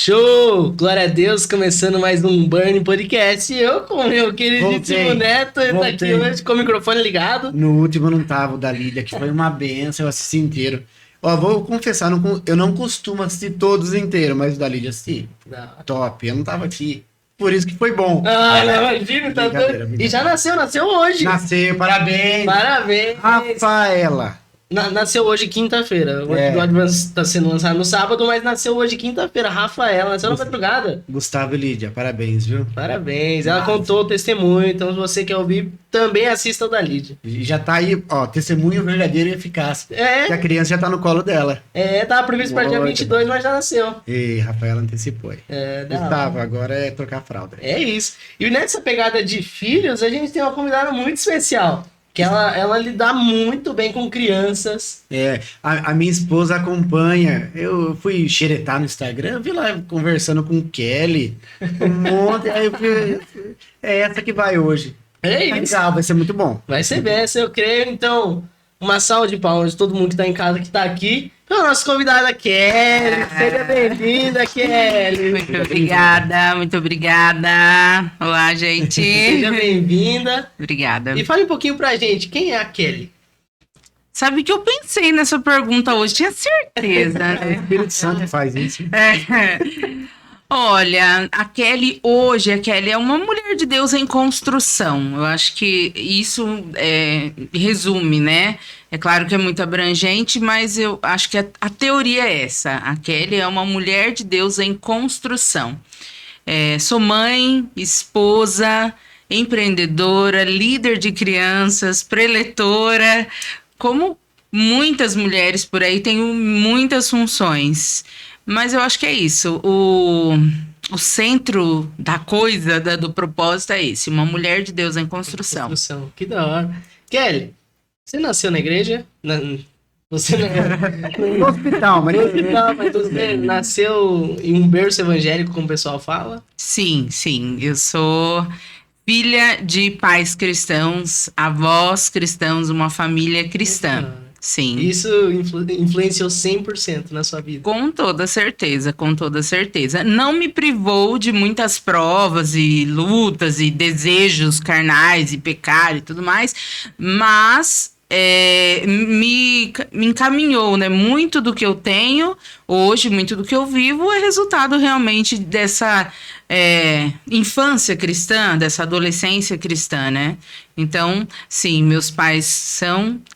Show! Glória a Deus, começando mais um Burn Podcast. Eu com o meu queridíssimo Neto, ele tá aqui hoje com o microfone ligado. No último não tava, o da Lídia, que foi uma benção, eu assisti inteiro. Ó, vou confessar, eu não costumo assistir todos inteiros, mas o da Lídia assisti. Top, eu não tava aqui. Por isso que foi bom. Imagina, tá doido. E já nasceu hoje. Nasceu, parabéns. Parabéns. Rafaela. Nasceu hoje, quinta-feira. O episódio está sendo lançado no sábado, mas nasceu hoje, quinta-feira. Rafaela, nasceu na madrugada. Gustavo e Lídia, parabéns, viu? Parabéns. Ela contou o testemunho, então se você quer ouvir, também assista o da Lídia. Já tá aí, ó, testemunho verdadeiro e eficaz. Que a criança já tá no colo dela. Tava previsto para dia 22, mas já nasceu. E Rafaela antecipou aí. Gustavo, agora é trocar a fralda. É isso. E nessa pegada de filhos, a gente tem uma convidada muito especial. Que ela lida muito bem com crianças. A minha esposa acompanha. Eu fui xeretar no Instagram, vi lá conversando com o Kelly. Um monte. Aí eu fui, é essa que vai hoje. É isso. Legal, vai ser muito bom. Vai ser besta, eu creio. Então, uma salva de palmas de todo mundo que tá em casa, que tá aqui. Pela nossa convidada Kelly. Seja bem-vinda, Kelly. Muito obrigada. Olá, gente. Seja bem-vinda. Obrigada. E fale um pouquinho pra gente, quem é a Kelly? Sabe que eu pensei nessa pergunta hoje, tinha certeza, né? O Espírito Santo faz isso. Olha, a Kelly é uma mulher de Deus em construção. Eu acho que isso resume, né? É claro que é muito abrangente, mas eu acho que a teoria é essa. A Kelly é uma mulher de Deus em construção. Sou mãe, esposa, empreendedora, líder de crianças, preletora. Como muitas mulheres por aí, tenho muitas funções. Mas eu acho que é isso. O centro da coisa, do propósito é esse. Uma mulher de Deus em construção. Que da hora. Kelly, você nasceu na igreja? Você No hospital, mas você nasceu em um berço evangélico, como o pessoal fala? Sim. Eu sou filha de pais cristãos, avós cristãos, uma família cristã. Sim. Isso influenciou 100% na sua vida? Com toda certeza. Não me privou de muitas provas e lutas e desejos carnais e pecado e tudo mais, mas me encaminhou, né? Muito do que eu tenho hoje, muito do que eu vivo é resultado realmente dessa infância cristã, dessa adolescência cristã, né? Então, sim, meus pais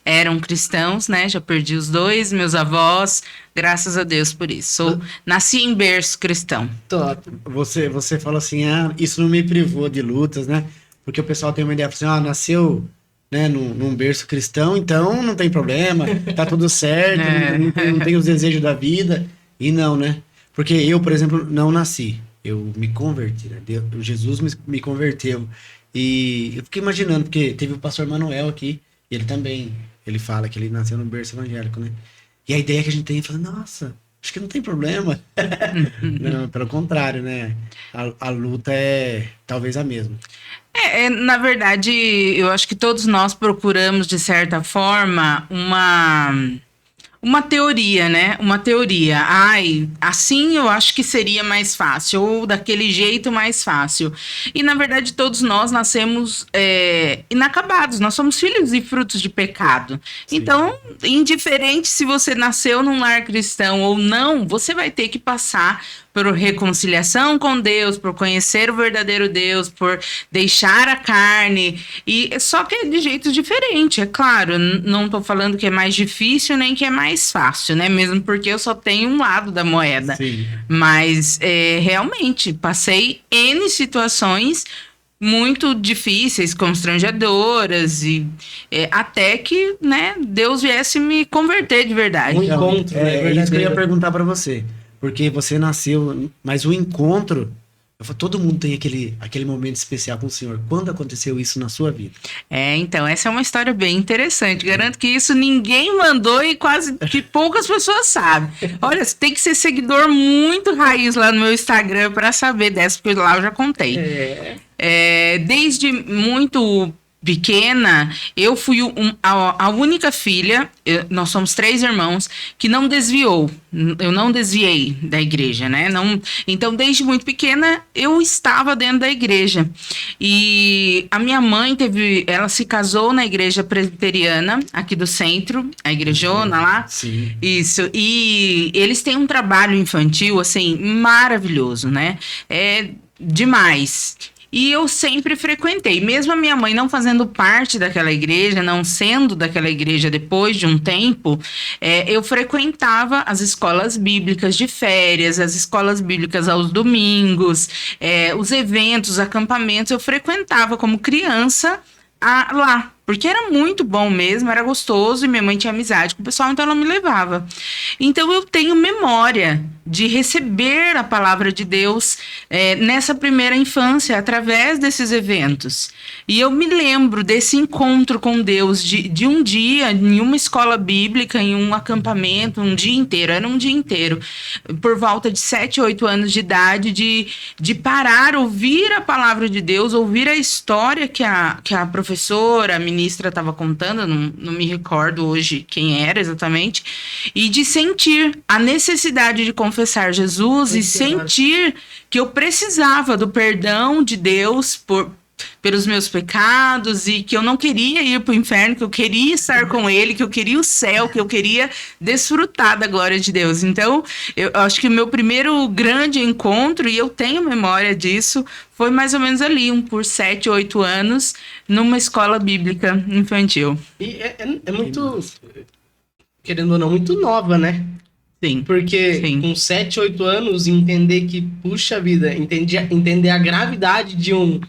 eram cristãos, né? Já perdi os dois, meus avós, graças a Deus por isso. Nasci em berço cristão. Top. Você falou assim, isso não me privou de lutas, né? Porque o pessoal tem uma ideia, assim, nasceu, né, num berço cristão, então não tem problema, tá tudo certo, não tem os desejos da vida. E não, né? Porque eu, por exemplo, não nasci. Eu me converti, né? Jesus me converteu. E eu fiquei imaginando, porque teve o pastor Manuel aqui, e ele fala que ele nasceu no berço evangélico, né? E a ideia que a gente tem é falar, nossa, acho que não tem problema. Não, pelo contrário, né? A luta é talvez a mesma. Na verdade, eu acho que todos nós procuramos, de certa forma, uma teoria, né? Uma teoria. Assim eu acho que seria mais fácil, ou daquele jeito mais fácil. E, na verdade, todos nós nascemos inacabados. Nós somos filhos e frutos de pecado. Sim. Então, indiferente se você nasceu num lar cristão ou não, você vai ter que passar por reconciliação com Deus, por conhecer o verdadeiro Deus, por deixar a carne, e só que é de jeito diferente, é claro, não tô falando que é mais difícil nem que é mais fácil, né, mesmo porque eu só tenho um lado da moeda. Sim. Mas realmente, passei N situações muito difíceis, constrangedoras, e até que, né, Deus viesse me converter de verdade. Um encontro, é isso que eu ia perguntar pra você. Porque você nasceu, mas o encontro, todo mundo tem aquele momento especial com o Senhor. Quando aconteceu isso na sua vida? Então, essa é uma história bem interessante. Garanto que isso ninguém mandou e quase que poucas pessoas sabem. Olha, você tem que ser seguidor muito raiz lá no meu Instagram para saber dessa, porque lá eu já contei. Desde muito pequena, eu fui a única filha, nós somos 3 irmãos, que não desviou. Eu não desviei da igreja, né? Não, então, desde muito pequena, eu estava dentro da igreja. E a minha mãe ela se casou na igreja presbiteriana, aqui do centro, a igrejona lá. Sim. Isso. E eles têm um trabalho infantil, assim, maravilhoso, né? É demais. E eu sempre frequentei, mesmo a minha mãe não fazendo parte daquela igreja, não sendo daquela igreja depois de um tempo, eu frequentava as escolas bíblicas de férias, as escolas bíblicas aos domingos, os eventos, os acampamentos, eu frequentava como criança lá. Porque era muito bom mesmo, era gostoso e minha mãe tinha amizade com o pessoal, então ela me levava. Então eu tenho memória de receber a palavra de Deus nessa primeira infância, através desses eventos. E eu me lembro desse encontro com Deus, de um dia, em uma escola bíblica, em um acampamento, um dia inteiro, era um dia inteiro, por volta de 7, 8 anos de idade, de parar, ouvir a palavra de Deus, ouvir a história que a professora, a ministra estava contando, não me recordo hoje quem era exatamente, e de sentir a necessidade de confessar Jesus e sentir que eu precisava do perdão de Deus pelos meus pecados e que eu não queria ir para o inferno, que eu queria estar com Ele, que eu queria o céu, que eu queria desfrutar da glória de Deus. Então, eu acho que o meu primeiro grande encontro, e eu tenho memória disso, foi mais ou menos ali, por 7, 8 anos, numa escola bíblica infantil. E é muito, querendo ou não, muito nova, né? Sim. Porque com 7, 8 anos, entender que, puxa vida, entender a gravidade de um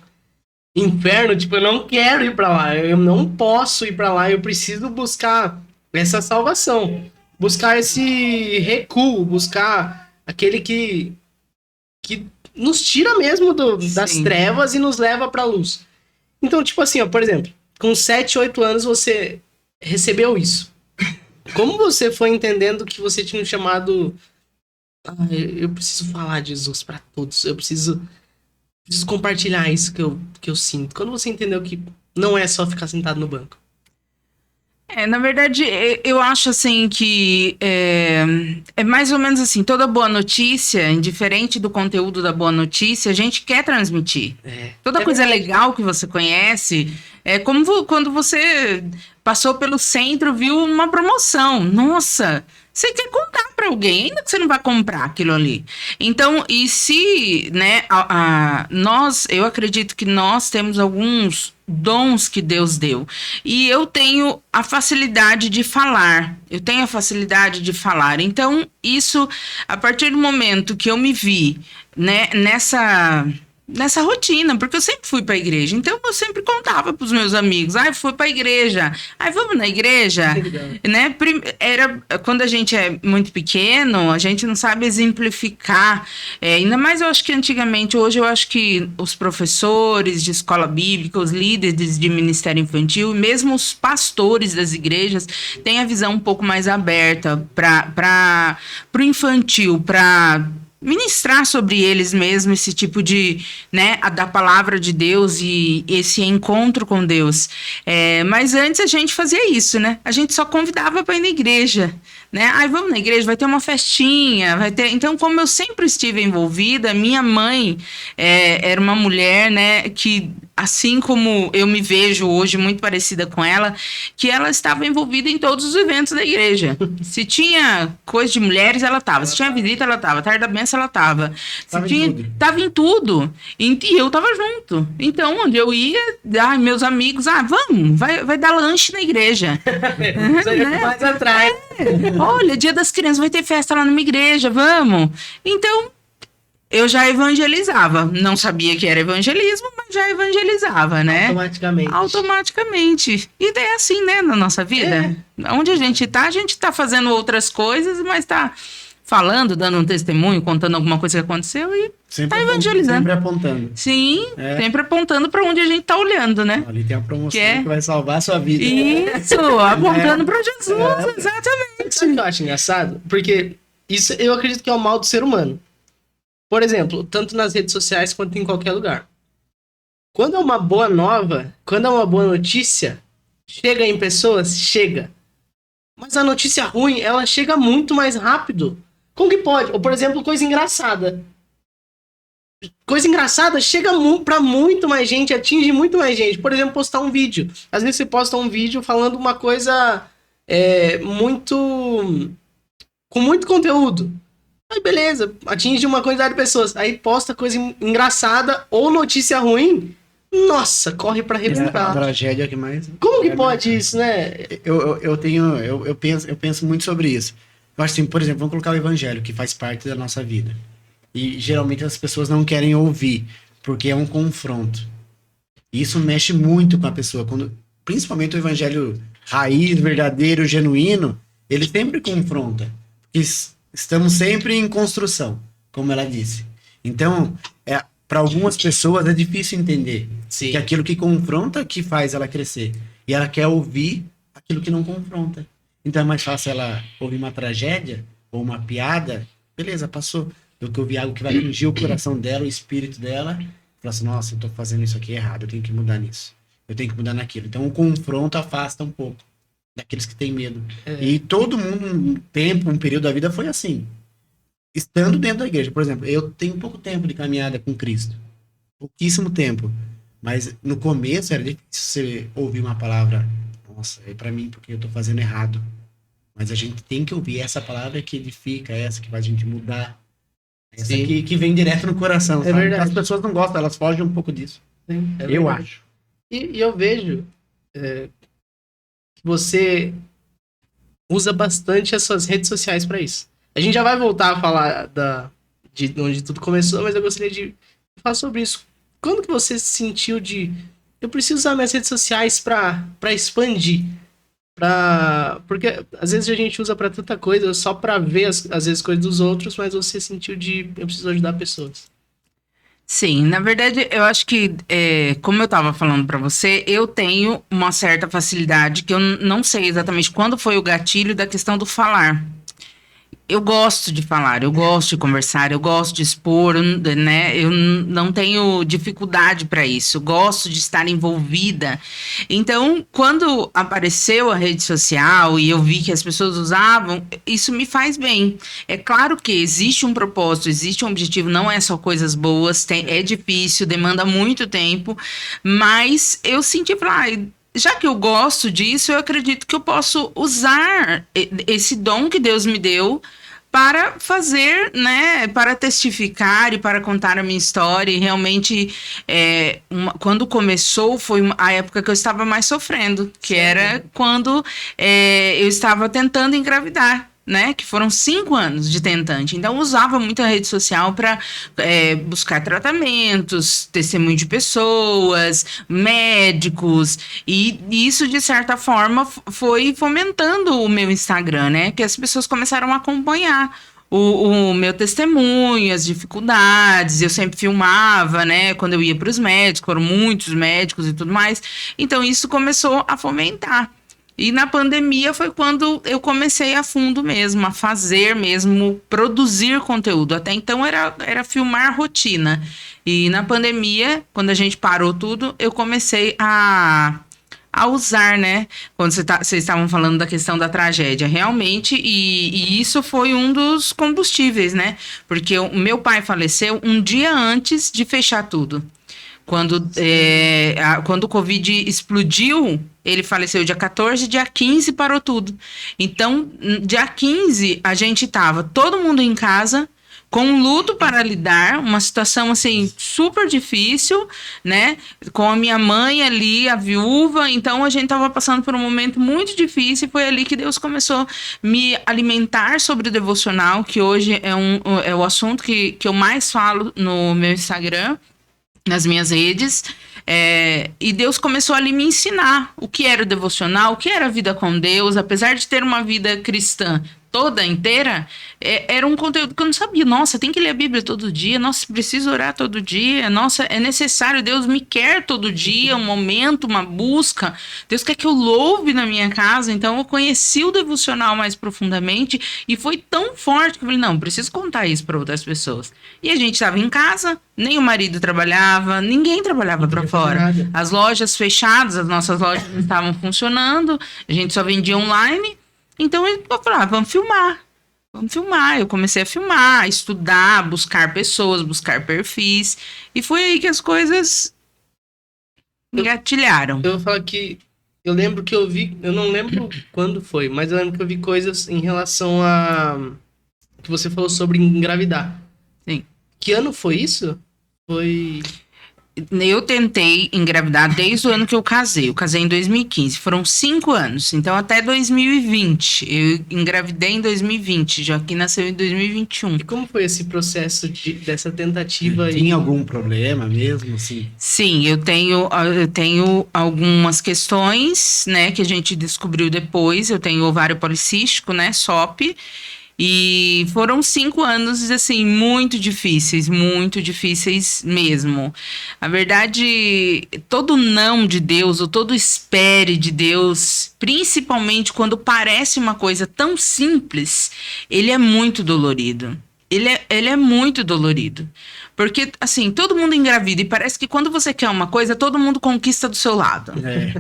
inferno, tipo, eu não quero ir pra lá, eu não posso ir pra lá, eu preciso buscar essa salvação, buscar esse recuo, buscar aquele que nos tira mesmo das trevas e nos leva pra luz. Então, tipo assim, ó, por exemplo, com 7, 8 anos você recebeu isso. Como você foi entendendo que você tinha um chamado... eu preciso falar de Jesus pra todos, eu preciso compartilhar isso que eu sinto. Quando você entendeu que não é só ficar sentado no banco? Na verdade, eu acho assim que é mais ou menos assim, toda boa notícia, indiferente do conteúdo da boa notícia, a gente quer transmitir. Toda coisa legal que você conhece, é como quando você passou pelo centro, viu uma promoção. Nossa, você quer contar para alguém, ainda que você não vai comprar aquilo ali. Então, e se, né, eu acredito que nós temos alguns dons que Deus deu. E eu tenho a facilidade de falar. Então, isso, a partir do momento que eu me vi, né, nessa rotina, porque eu sempre fui para a igreja, então eu sempre contava para os meus amigos, fui para a igreja, vamos na igreja, né? Era quando a gente é muito pequeno, a gente não sabe exemplificar, ainda mais eu acho que antigamente, hoje eu acho que os professores de escola bíblica, os líderes de ministério infantil, e mesmo os pastores das igrejas têm a visão um pouco mais aberta para o infantil, para ministrar sobre eles mesmo esse tipo de, né, da palavra de Deus e esse encontro com Deus. Mas antes a gente fazia isso, né? A gente só convidava para ir na igreja, né? Vamos na igreja, vai ter uma festinha, vai ter... Então, como eu sempre estive envolvida, minha mãe era uma mulher, né, que assim como eu me vejo hoje muito parecida com ela, que ela estava envolvida em todos os eventos da igreja. Se tinha coisa de mulheres, ela estava. Se tinha visita, ela estava. Tarde da benção, ela estava. Estava em tudo. E eu estava junto. Então, onde eu ia, meus amigos, vamos, vai dar lanche na igreja. Né? Mais atrás. Olha, dia das crianças, vai ter festa lá numa igreja, vamos. Então, eu já evangelizava. Não sabia que era evangelismo, mas já evangelizava, né? Automaticamente. E é assim, né, na nossa vida. Onde a gente tá fazendo outras coisas, mas tá falando, dando um testemunho, contando alguma coisa que aconteceu e sempre tá evangelizando. Sempre apontando. Sim, sempre apontando para onde a gente tá olhando, né? Ali tem a promoção que vai salvar a sua vida. Isso, apontando para Jesus, exatamente. Sabe o que eu acho engraçado? Porque isso eu acredito que é o mal do ser humano. Por exemplo, tanto nas redes sociais quanto em qualquer lugar. quando é uma boa nova, quando é uma boa notícia, chega em pessoas? Chega. Mas a notícia ruim, ela chega muito mais rápido. Como que pode? Ou, por exemplo, coisa engraçada. Coisa engraçada chega pra muito mais gente, atinge muito mais gente. Por exemplo, postar um vídeo. Às vezes você posta um vídeo falando uma coisa muito... com muito conteúdo. Aí beleza, atinge uma quantidade de pessoas. Aí posta coisa engraçada ou notícia ruim. Nossa, corre pra A arrebentar. tragédia que mais. Como que pode isso, né? Eu penso muito sobre isso. Eu acho assim, por exemplo, vamos colocar o evangelho, que faz parte da nossa vida. E geralmente as pessoas não querem ouvir, porque é um confronto. E isso mexe muito com a pessoa. Principalmente o evangelho raiz, verdadeiro, genuíno, ele sempre confronta. Porque estamos sempre em construção, como ela disse. Então, para algumas pessoas é difícil entender Sim. que aquilo que confronta que faz ela crescer. E ela quer ouvir aquilo que não confronta. Então é mais fácil ela ouvir uma tragédia ou uma piada, beleza, passou, do que ouvir algo que vai atingir o coração dela, o espírito dela, e falar assim, nossa, eu tô fazendo isso aqui errado, eu tenho que mudar nisso. Eu tenho que mudar naquilo. Então o confronto afasta um pouco daqueles que têm medo. E todo mundo, um período da vida foi assim. Estando dentro da igreja, por exemplo, eu tenho pouco tempo de caminhada com Cristo. Pouquíssimo tempo. Mas no começo era difícil você ouvir uma palavra, nossa, é pra mim porque eu tô fazendo errado. Mas a gente tem que ouvir essa palavra que edifica, essa que faz a gente mudar. Essa que vem direto no coração, sabe? Verdade. As pessoas não gostam, elas fogem um pouco disso. Sim, Eu acho. E eu vejo que você usa bastante as suas redes sociais para isso. A gente já vai voltar a falar de onde tudo começou, mas eu gostaria de falar sobre isso. Quando que você se sentiu eu preciso usar minhas redes sociais para expandir? Porque às vezes a gente usa para tanta coisa só para ver às vezes coisas dos outros, mas você sentiu eu preciso ajudar pessoas. Sim, na verdade, eu acho que, como eu estava falando para você, eu tenho uma certa facilidade que eu não sei exatamente quando foi o gatilho da questão do falar. Eu gosto de falar, eu gosto de conversar, eu gosto de expor, né? Eu não tenho dificuldade para isso, eu gosto de estar envolvida. Então, quando apareceu a rede social e eu vi que as pessoas usavam, isso me faz bem. É claro que existe um propósito, existe um objetivo, não é só coisas boas, é difícil, demanda muito tempo, mas eu senti falar, já que eu gosto disso, eu acredito que eu posso usar esse dom que Deus me deu para fazer, né, para testificar e para contar a minha história. E realmente, quando começou, foi a época que eu estava mais sofrendo, que era quando eu estava tentando engravidar. Né, que foram 5 anos de tentante. Então, eu usava muito a rede social para buscar tratamentos, testemunho de pessoas, médicos, e isso, de certa forma, foi fomentando o meu Instagram, né? Que as pessoas começaram a acompanhar o meu testemunho, as dificuldades. Eu sempre filmava, né? Quando eu ia para os médicos, foram muitos médicos e tudo mais. Então, isso começou a fomentar. E na pandemia foi quando eu comecei a fundo mesmo, a fazer mesmo, produzir conteúdo. Até então era filmar rotina. E na pandemia, quando a gente parou tudo, eu comecei a usar, né? Quando vocês estavam falando da questão da tragédia, realmente, e isso foi um dos combustíveis, né? Porque o meu pai faleceu um dia antes de fechar tudo. Quando o Covid explodiu, ele faleceu dia 14, dia 15 parou tudo. Então, dia 15, a gente estava todo mundo em casa, com luto para lidar, uma situação assim super difícil, né? Com a minha mãe ali, a viúva, então a gente estava passando por um momento muito difícil e foi ali que Deus começou a me alimentar sobre o devocional, que hoje é o assunto que eu mais falo no meu Instagram, nas minhas redes, e Deus começou ali me ensinar o que era o devocional, o que era a vida com Deus, apesar de ter uma vida cristã toda inteira, era um conteúdo que eu não sabia. Nossa, tem que ler a Bíblia todo dia. Nossa, preciso orar todo dia. Nossa, é necessário. Deus me quer todo dia, um momento, uma busca. Deus quer que eu louve na minha casa. Então, eu conheci o devocional mais profundamente e foi tão forte que eu falei, não, preciso contar isso para outras pessoas. E a gente estava em casa, nem o marido trabalhava, ninguém trabalhava para fora. As lojas fechadas, as nossas lojas não estavam funcionando, a gente só vendia online. Então, eu falei, vamos filmar. Eu comecei a filmar, a estudar, buscar pessoas, buscar perfis. E foi aí que as coisas engatilharam. Eu vou falar que eu lembro que eu vi, eu não lembro quando foi, mas eu lembro que eu vi coisas em relação a que você falou sobre engravidar. Sim. Que ano foi isso? Foi... Eu tentei engravidar desde o ano que eu casei. Eu casei em 2015. Foram 5 anos. Então, até 2020. Eu engravidei em 2020. Joaquim nasceu em 2021. E como foi esse processo dessa tentativa aí? Tem algum problema mesmo, assim? Sim, eu tenho algumas questões, né, que a gente descobriu depois. Eu tenho ovário policístico, né, SOP. E foram 5 anos, assim, muito difíceis mesmo. A verdade, todo não de Deus, ou todo espere de Deus, principalmente quando parece uma coisa tão simples, ele é muito dolorido. Ele é muito dolorido. Porque, assim, todo mundo engravida e parece que quando você quer uma coisa, todo mundo conquista do seu lado. Né?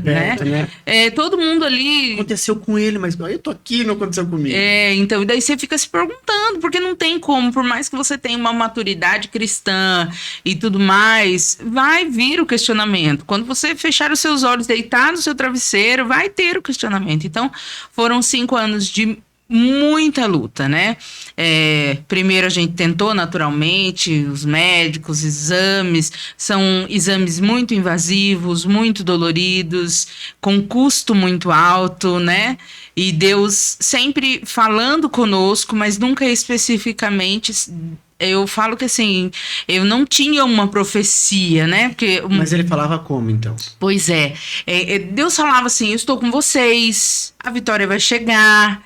Todo mundo ali... Aconteceu com ele, mas eu tô aqui, não aconteceu comigo. Então, e daí você fica se perguntando, porque não tem como, por mais que você tenha uma maturidade cristã e tudo mais, vai vir o questionamento. Quando você fechar os seus olhos, deitar no seu travesseiro, vai ter o questionamento. Então, foram 5 anos de muita luta, né? Primeiro a gente tentou naturalmente, os médicos, exames, são exames muito invasivos, muito doloridos, com custo muito alto, né? E Deus sempre falando conosco, mas nunca especificamente. Eu falo que assim, eu não tinha uma profecia, né? Porque, mas ele falava como, então? Pois é. Deus falava assim, eu estou com vocês, a vitória vai chegar,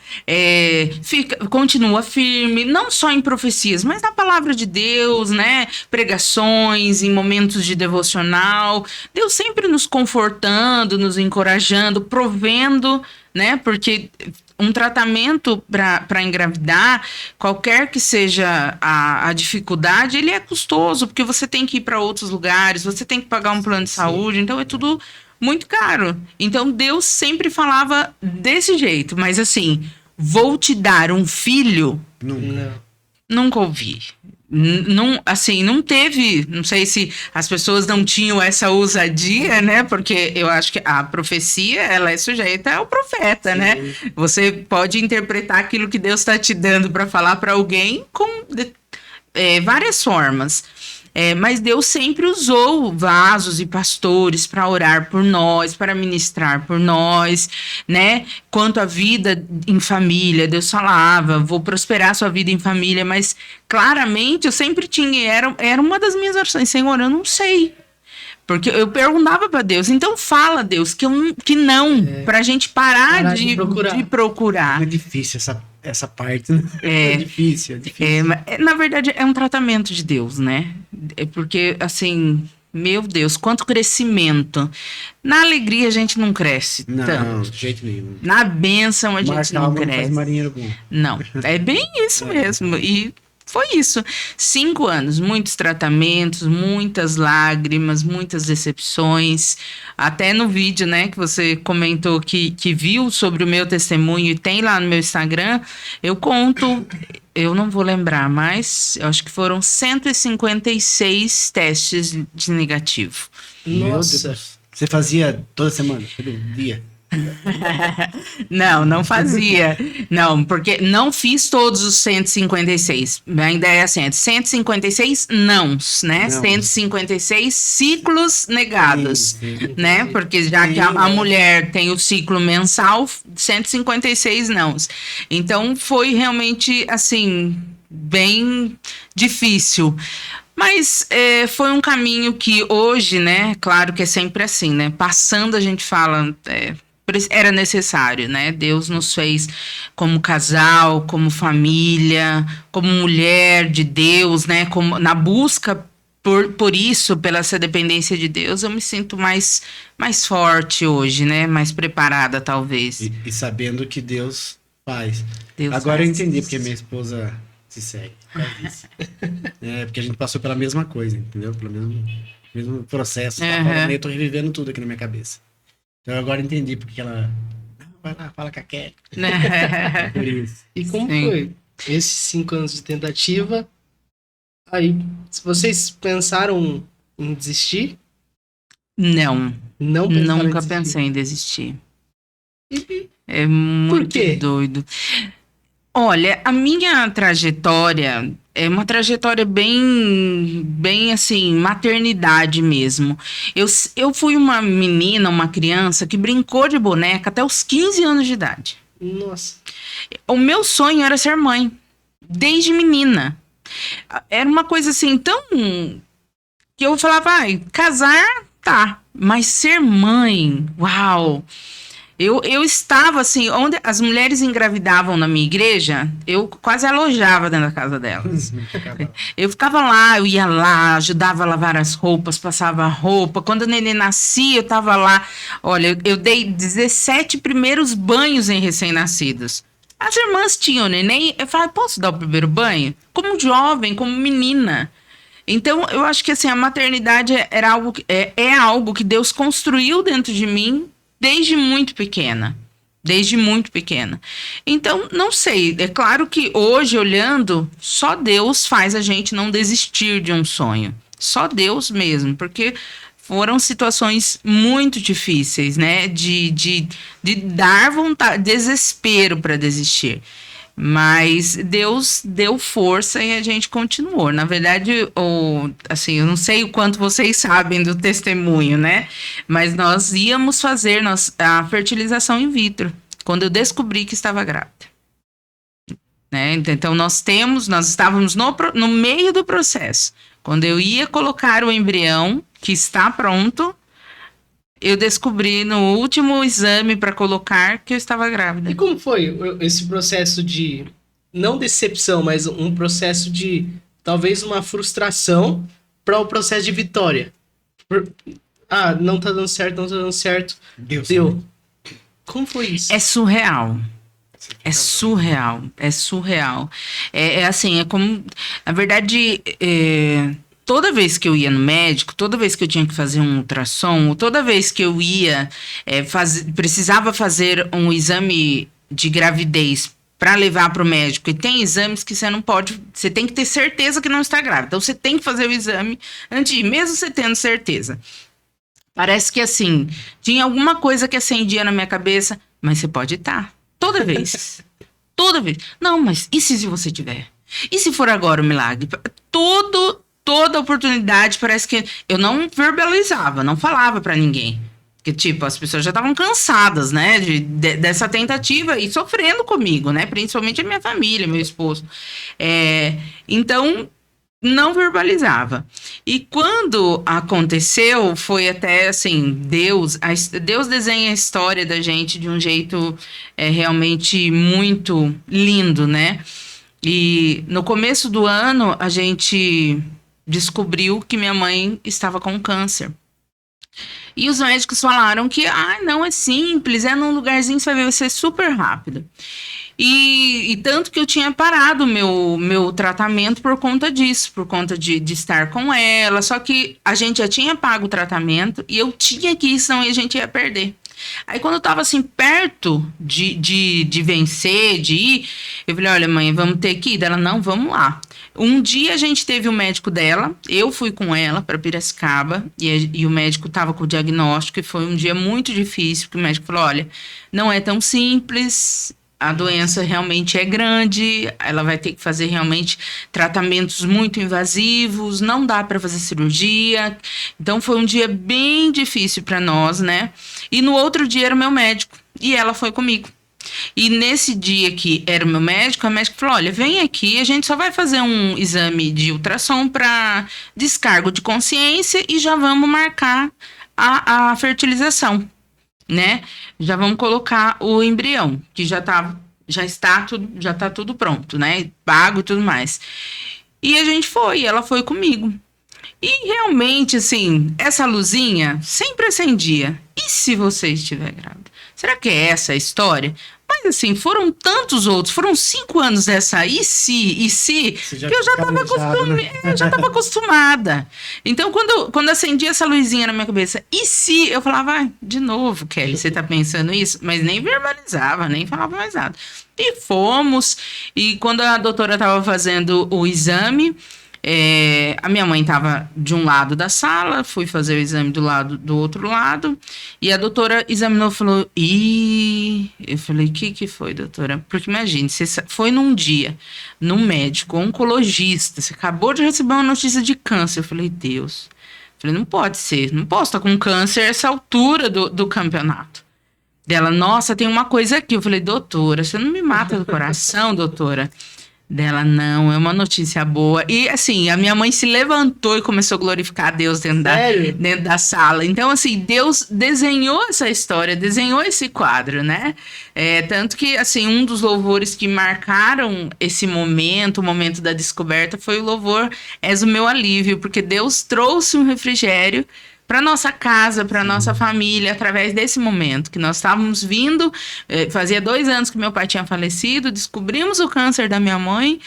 continua firme, não só em profecias, mas na palavra de Deus, né? Pregações, em momentos de devocional. Deus sempre nos confortando, nos encorajando, provendo, né? Porque um tratamento para engravidar, qualquer que seja a dificuldade, ele é custoso, porque você tem que ir para outros lugares, você tem que pagar um plano de saúde, então é tudo muito caro. Então Deus sempre falava desse jeito, mas assim, vou te dar um filho, nunca ouvi. Não teve, não sei se as pessoas não tinham essa ousadia, né? Porque eu acho que a profecia, ela é sujeita ao profeta, sim, né? Você pode interpretar aquilo que Deus está te dando para falar para alguém com várias formas. Mas Deus sempre usou vasos e pastores para orar por nós, para ministrar por nós, né? Quanto à vida em família, Deus falava, vou prosperar sua vida em família, mas claramente eu sempre tinha, era uma das minhas orações, Senhor, eu não sei. Porque eu perguntava para Deus, então fala, Deus, que não, para a gente parar de procurar. É difícil essa parte, né? É difícil. Na verdade, é um tratamento de Deus, né? Porque, assim, meu Deus, quanto crescimento. Na alegria a gente não cresce tanto. Não, de jeito nenhum. Na bênção a gente não cresce. Faz marinheiro bom. Não, é bem isso mesmo. E foi isso. 5 anos, muitos tratamentos, muitas lágrimas, muitas decepções. Até no vídeo, né, que você comentou que viu sobre o meu testemunho e tem lá no meu Instagram, eu conto, eu não vou lembrar, mas eu acho que foram 156 testes de negativo. Nossa! Você fazia toda semana, todo dia? Não fazia. Não, porque não fiz todos os 156. A ideia é assim, 156 nãos, né? 156 ciclos negados, né? Porque já que a mulher tem o ciclo mensal, 156 nãos. Então, foi realmente, assim, bem difícil. Mas foi um caminho que hoje, né? Claro que é sempre assim, né? Passando a gente fala... era necessário, né? Deus nos fez como casal, como família, como mulher de Deus, né? Como, na busca por isso, pela essa dependência de Deus, eu me sinto mais forte hoje, né? Mais preparada, talvez. E sabendo que Deus faz. Deus Agora faz. eu entendi porque minha esposa se segue. Por causa disso. Porque a gente passou pela mesma coisa, entendeu? Pelo mesmo processo. Eu tô revivendo tudo aqui na minha cabeça. Então agora eu entendi porque ela... Vai lá, fala com a Kelly. Por isso. E como Sim. foi esses 5 anos de tentativa? Aí, se vocês pensaram em desistir? Não, Não pensaram nunca em desistir. pensei em desistir. E É muito quê? doido. Olha, a minha trajetória é uma trajetória bem assim, maternidade mesmo. Eu fui uma menina, uma criança que brincou de boneca até os 15 anos de idade. Nossa. O meu sonho era ser mãe, desde menina. Era uma coisa assim, tão... que eu falava, casar, tá. Mas ser mãe, uau... Eu estava assim, onde as mulheres engravidavam na minha igreja, eu quase alojava dentro da casa delas. Eu ficava lá, eu ia lá, ajudava a lavar as roupas, passava a roupa. Quando o neném nascia, eu estava lá. Olha, eu dei 17 primeiros banhos em recém-nascidos. As irmãs tinham neném, eu falava, posso dar o primeiro banho? Como jovem, como menina. Então, eu acho que assim, a maternidade era algo, é algo que Deus construiu dentro de mim desde muito pequena. Desde muito pequena. Então, não sei. É claro que hoje, olhando, só Deus faz a gente não desistir de um sonho. Só Deus mesmo. Porque foram situações muito difíceis, né? De dar vontade, desespero para desistir. Mas Deus deu força e a gente continuou. Na verdade, assim, eu não sei o quanto vocês sabem do testemunho, né? Mas nós íamos fazer a fertilização in vitro quando eu descobri que estava grávida. Né? Então, nós estávamos no meio do processo. Quando eu ia colocar o embrião, que está pronto, eu descobri no último exame para colocar que eu estava grávida. E como foi esse processo de, não decepção, mas um processo de, talvez uma frustração para o processo de vitória? Não tá dando certo, não tá dando certo. Deu. Como foi isso? É surreal. É surreal. É assim, é como... Na verdade, toda vez que eu ia no médico, toda vez que eu tinha que fazer um ultrassom, toda vez que eu ia precisava fazer um exame de gravidez para levar para o médico, e tem exames que você não pode, você tem que ter certeza que não está grávida. Então você tem que fazer o exame antes de ir, mesmo você tendo certeza. Parece que assim, tinha alguma coisa que acendia na minha cabeça, mas você pode estar. Toda vez. Toda vez. Não, mas e se você tiver? E se for agora o milagre? Toda oportunidade, parece que eu não verbalizava, não falava pra ninguém. Porque, tipo, as pessoas já estavam cansadas, né, dessa tentativa e sofrendo comigo, né, principalmente a minha família, meu esposo. Então, não verbalizava. E quando aconteceu, foi até assim, Deus desenha a história da gente de um jeito realmente muito lindo, né? E no começo do ano, a gente descobriu que minha mãe estava com câncer. E os médicos falaram que, não, é simples, é num lugarzinho, você vai ver, vai ser super rápido. E tanto que eu tinha parado o meu tratamento por conta disso, por conta de estar com ela. Só que a gente já tinha pago o tratamento e eu tinha que ir, senão a gente ia perder. Aí quando eu tava assim, perto de vencer, de ir, eu falei, olha mãe, vamos ter que ir? Ela, não, vamos lá. Um dia a gente teve o médico dela, eu fui com ela para Piracicaba e o médico tava com o diagnóstico e foi um dia muito difícil, porque o médico falou, olha, não é tão simples, a doença realmente é grande, ela vai ter que fazer realmente tratamentos muito invasivos, não dá para fazer cirurgia. Então foi um dia bem difícil para nós, né? E no outro dia era o meu médico e ela foi comigo. E nesse dia que era o meu médico, a médica falou, olha, vem aqui, a gente só vai fazer um exame de ultrassom para descargo de consciência e já vamos marcar a fertilização. né? Já vamos colocar o embrião, que já tá tudo pronto, né? Pago e tudo mais. E a gente ela foi comigo. E realmente, assim, essa luzinha sempre acendia. E se você estiver grávida? Será que é essa a história? Mas assim, foram tantos outros, foram 5 anos dessa que eu já estava acostumada. Então, quando acendia essa luzinha na minha cabeça, e se? Eu falava, de novo, Kelly, você tá pensando isso? Mas nem verbalizava, nem falava mais nada. E fomos, e quando a doutora estava fazendo o exame, a minha mãe estava de um lado da sala, fui fazer o exame do outro lado, e a doutora examinou e falou, eu falei, o que foi, doutora? Porque imagine, você foi num dia, num médico, oncologista, você acabou de receber uma notícia de câncer. Eu falei, Deus, não pode ser, não posso estar com câncer a essa altura do campeonato. Dela, nossa, tem uma coisa aqui. Eu falei, doutora, você não me mata do coração, doutora? Dela, não, é uma notícia boa. E, assim, a minha mãe se levantou e começou a glorificar a Deus dentro da sala. Então, assim, Deus desenhou essa história, desenhou esse quadro, né? Tanto que, assim, um dos louvores que marcaram esse momento, o momento da descoberta, foi o louvor És o Meu Alívio, porque Deus trouxe um refrigério para nossa casa, para nossa família, através desse momento que nós estávamos vindo. Fazia 2 anos que meu pai tinha falecido, descobrimos o câncer da minha mãe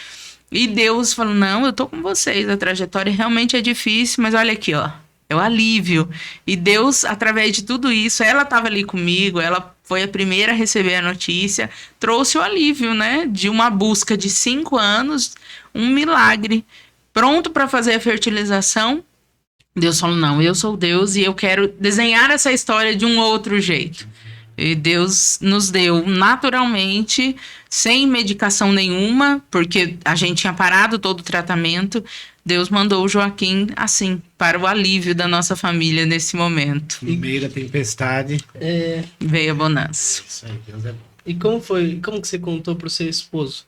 e Deus falou, não, eu tô com vocês, a trajetória realmente é difícil, mas olha aqui, ó, é o alívio. E Deus, através de tudo isso, ela estava ali comigo, ela foi a primeira a receber a notícia, trouxe o alívio, né, de uma busca de 5 anos, um milagre, pronto para fazer a fertilização. Deus falou, não, eu sou Deus e eu quero desenhar essa história de um outro jeito. E Deus nos deu naturalmente, sem medicação nenhuma, porque a gente tinha parado todo o tratamento. Deus mandou o Joaquim, assim, para o alívio da nossa família nesse momento. No meio da tempestade. Veio a bonança. Isso aí, Deus é bom. E como foi? Como que você contou pro seu esposo?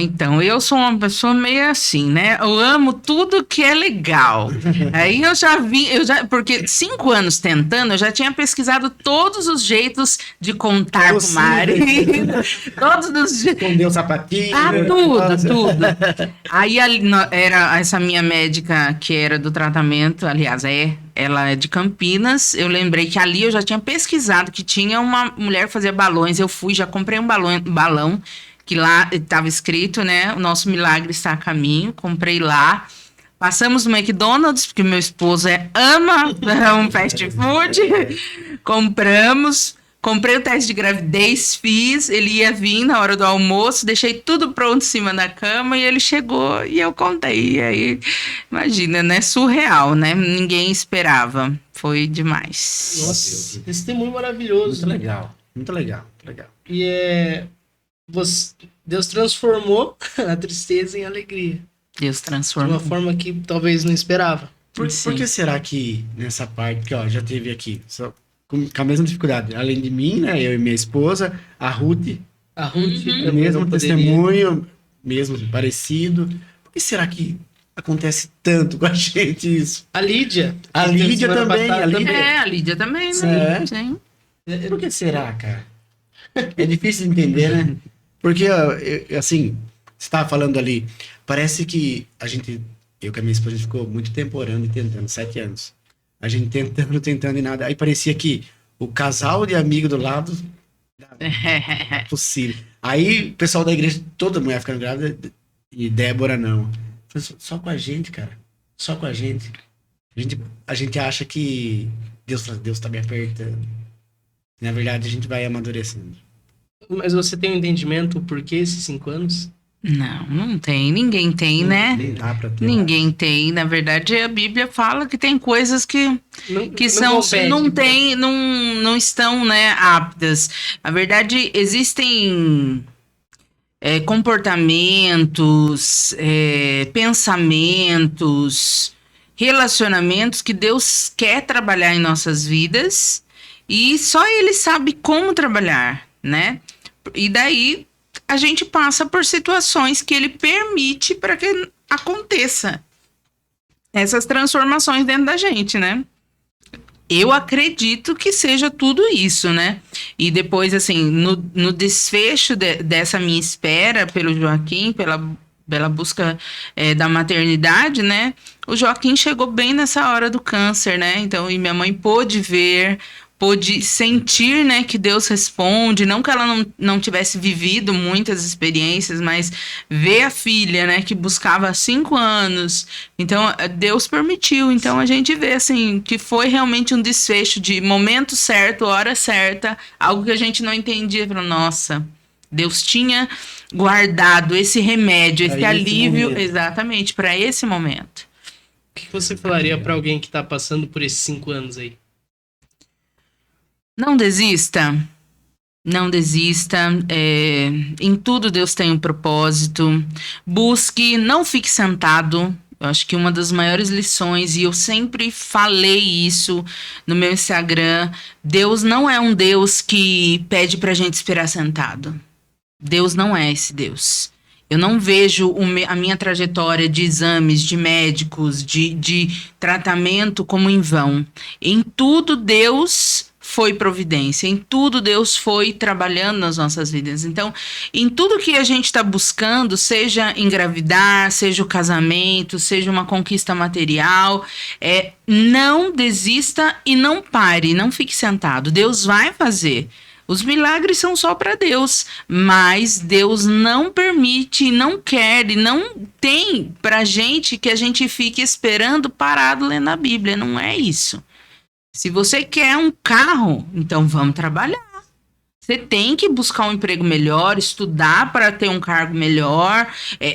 Então, eu sou uma pessoa meio assim, né? Eu amo tudo que é legal. Aí porque 5 anos tentando, eu já tinha pesquisado todos os jeitos de contar pro marido. Todos os jeitos. Escondeu o sapatinho. Tudo. Aí era essa minha médica que era do tratamento, aliás, ela é de Campinas. Eu lembrei que ali eu já tinha pesquisado que tinha uma mulher que fazia balões. Eu fui, já comprei um balão que lá estava escrito, né? O nosso milagre está a caminho. Comprei lá. Passamos no McDonald's, porque meu esposo ama um fast food. Compramos. Comprei o teste de gravidez, fiz. Ele ia vir na hora do almoço. Deixei tudo pronto em cima da cama. E ele chegou e eu contei. E aí, imagina, né? Surreal, né? Ninguém esperava. Foi demais. Nossa, testemunho maravilhoso. Muito legal. Muito legal. E Deus transformou a tristeza em alegria. Deus transformou. De uma forma que talvez não esperava. Por que será que nessa parte, que ó, já teve aqui, só com a mesma dificuldade, além de mim, né, eu e minha esposa, a Ruth, o mesmo testemunho, mesmo parecido. Por que será que acontece tanto com a gente isso? A Lídia. A Lídia também. A Lídia também, né? Sim. Por que será, cara? É difícil de entender, né? Porque, assim, você estava falando ali, parece que eu com a minha esposa, a gente ficou muito tempo orando e tentando, 7 anos. A gente tentando e nada. Aí parecia que o casal de amigo do lado, é possível. Aí o pessoal da igreja, toda mulher ficando grávida, e Débora não. Só com a gente, cara. Só com a gente. A gente acha que Deus tá me apertando. Na verdade, a gente vai amadurecendo. Mas você tem um entendimento por que esses 5 anos? Não tem. Ninguém tem, né? Nem dá pra ter. Ninguém tem. Na verdade, a Bíblia fala que tem coisas que não estão, né, aptas. Na verdade, existem comportamentos, pensamentos, relacionamentos que Deus quer trabalhar em nossas vidas e só Ele sabe como trabalhar, né? E daí a gente passa por situações que Ele permite para que aconteça essas transformações dentro da gente, né? Eu acredito que seja tudo isso, né? E depois, assim, no desfecho dessa minha espera pelo Joaquim, pela busca da maternidade, né? O Joaquim chegou bem nessa hora do câncer, né? Então, e minha mãe pôde ver, pôde sentir, né, que Deus responde, não que ela não tivesse vivido muitas experiências, mas ver a filha, né, que buscava há 5 anos, então Deus permitiu, então a gente vê, assim, que foi realmente um desfecho de momento certo, hora certa, algo que a gente não entendia, falou, nossa, Deus tinha guardado esse remédio, esse alívio, exatamente, para esse momento. O que você falaria para alguém que tá passando por esses 5 anos aí? Não desista. Não desista. Em tudo Deus tem um propósito. Busque, não fique sentado. Eu acho que uma das maiores lições, e eu sempre falei isso no meu Instagram, Deus não é um Deus que pede pra gente esperar sentado. Deus não é esse Deus. Eu não vejo a minha trajetória de exames, de médicos, de tratamento como em vão. Em tudo Deus foi providência, em tudo Deus foi trabalhando nas nossas vidas. Então, em tudo que a gente está buscando, seja engravidar, seja o casamento, seja uma conquista material, não desista e não pare, não fique sentado. Deus vai fazer. Os milagres são só para Deus, mas Deus não permite, não quer e não tem pra gente que a gente fique esperando parado lendo a Bíblia. Não é isso. Se você quer um carro, então vamos trabalhar. Você tem que buscar um emprego melhor, estudar para ter um cargo melhor,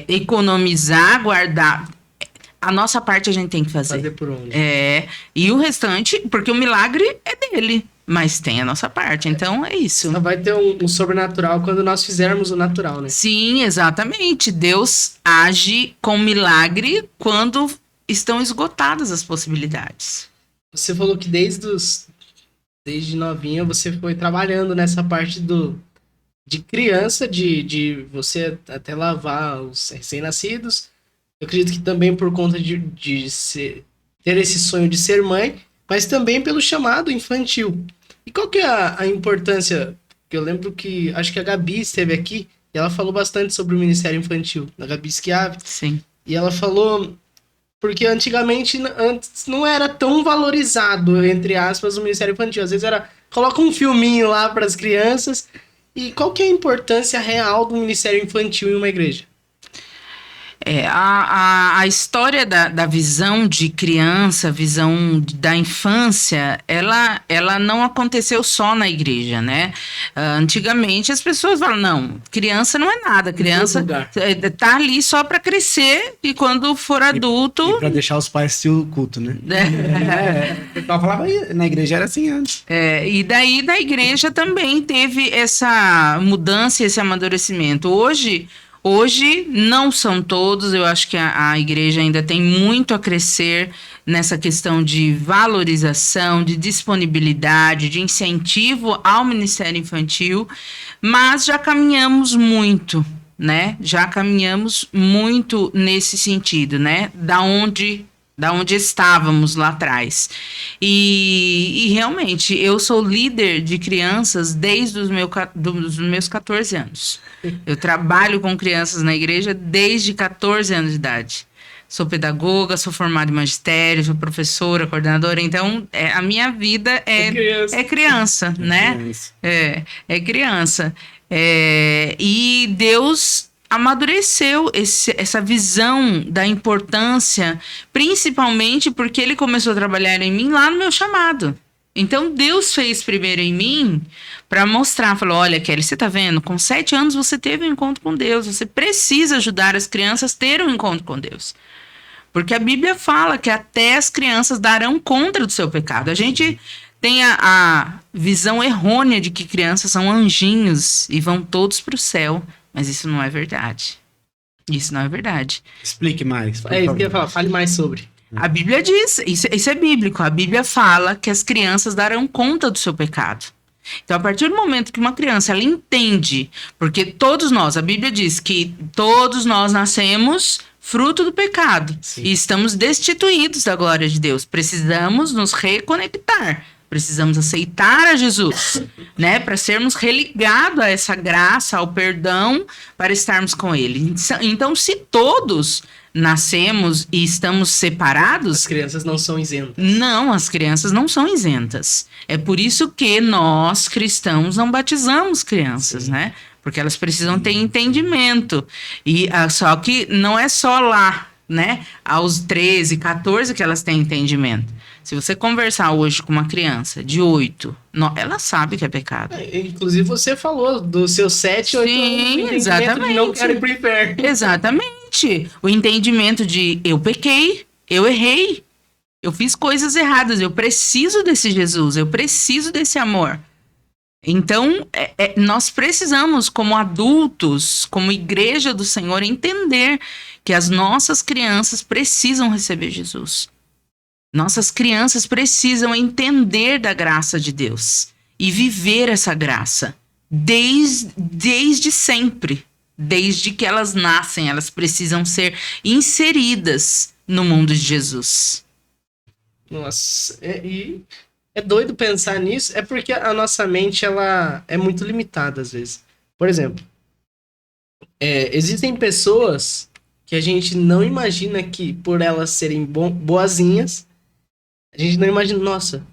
economizar, guardar. A nossa parte a gente tem que fazer. Fazer por onde? E o restante, porque o milagre é dele, mas tem a nossa parte. Então é isso. Só vai ter um sobrenatural quando nós fizermos o natural, né? Sim, exatamente. Deus age com milagre quando estão esgotadas as possibilidades. Você falou que desde novinha você foi trabalhando nessa parte de criança, de você até lavar os recém-nascidos. Eu acredito que também por conta de ter esse sonho de ser mãe, mas também pelo chamado infantil. E qual que é a importância? Porque eu lembro que, acho que a Gabi esteve aqui e ela falou bastante sobre o Ministério Infantil, a Gabi Schiavi. Sim. E ela falou, porque antigamente antes não era tão valorizado, entre aspas, o Ministério Infantil. Às vezes coloca um filminho lá para as crianças. E qual que é a importância real do Ministério Infantil em uma igreja? A história da visão de criança, visão da infância, ela não aconteceu só na igreja, né? Antigamente as pessoas falam, não, criança não é nada, criança tá ali só para crescer e quando for adulto... E para deixar os pais assistir o culto, né? O pessoal falava, na igreja era assim antes. E daí na igreja também teve essa mudança, esse amadurecimento. Hoje não são todos, eu acho que a igreja ainda tem muito a crescer nessa questão de valorização, de disponibilidade, de incentivo ao Ministério Infantil, mas já caminhamos muito, né? Já caminhamos muito nesse sentido, né? Da onde estávamos lá atrás. E realmente, eu sou líder de crianças desde os meus 14 anos. Eu trabalho com crianças na igreja desde 14 anos de idade. Sou pedagoga, sou formada em magistério, sou professora, coordenadora. Então, a minha vida é criança, né? Criança. É criança. E Deus amadureceu essa visão da importância, principalmente porque ele começou a trabalhar em mim lá no meu chamado. Então, Deus fez primeiro em mim para mostrar, falou, olha, Kelly, você tá vendo? Com 7 anos você teve um encontro com Deus, você precisa ajudar as crianças a ter um encontro com Deus. Porque a Bíblia fala que até as crianças darão conta do seu pecado. A gente tem a visão errônea de que crianças são anjinhos e vão todos para o céu. Mas isso não é verdade. Isso não é verdade. Explique mais. Isso que eu ia falar, fale mais sobre. A Bíblia diz, isso é bíblico, a Bíblia fala que as crianças darão conta do seu pecado. Então, a partir do momento que uma criança, ela entende, porque todos nós, a Bíblia diz que todos nós nascemos fruto do pecado. Sim. E estamos destituídos da glória de Deus. Precisamos nos reconectar. Precisamos aceitar a Jesus, né? Para sermos religados a essa graça, ao perdão, para estarmos com Ele. Então, se todos nascemos e estamos separados... As crianças não são isentas. Não, as crianças não são isentas. É por isso que nós, cristãos, não batizamos crianças, Sim. né? Porque elas precisam ter entendimento. E só que não é só lá, né? Aos 13, 14 que elas têm entendimento. Se você conversar hoje com uma criança de 8, ela sabe que é pecado. Inclusive, você falou dos seus 7, 8 Sim, anos. O entendimento exatamente. de não quero ir pro inferno. Exatamente. O entendimento de eu pequei, eu errei, eu fiz coisas erradas, eu preciso desse Jesus, eu preciso desse amor. Então, nós precisamos, como adultos, como igreja do Senhor, entender que as nossas crianças precisam receber Jesus. Nossas crianças precisam entender da graça de Deus e viver essa graça desde sempre. Desde que elas nascem, elas precisam ser inseridas no mundo de Jesus. Nossa, e é doido pensar nisso, é porque a nossa mente ela é muito limitada às vezes. Por exemplo, existem pessoas que a gente não imagina que, por elas serem boazinhas, a gente não imagina, nossa,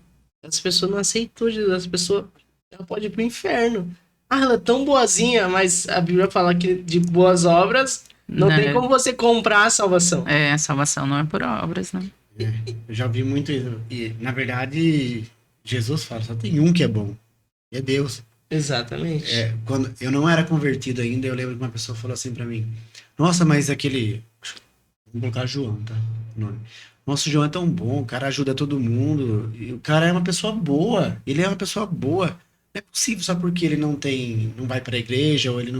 essa pessoa não aceitou Jesus, essa pessoa ela pode ir pro inferno. Ah, ela é tão boazinha, mas a Bíblia fala que de boas obras não tem como você comprar a salvação. A salvação não é por obras, né? Eu já vi muito isso. E, na verdade, Jesus fala, só tem um que é bom. E é Deus. Exatamente. Quando eu não era convertido ainda, eu lembro que uma pessoa falou assim pra mim, nossa, mas aquele... Vamos colocar João, tá? O nome. Nossa, o João é tão bom, o cara ajuda todo mundo. E o cara é uma pessoa boa. Ele é uma pessoa boa. Não é possível só porque ele não vai pra igreja ou ele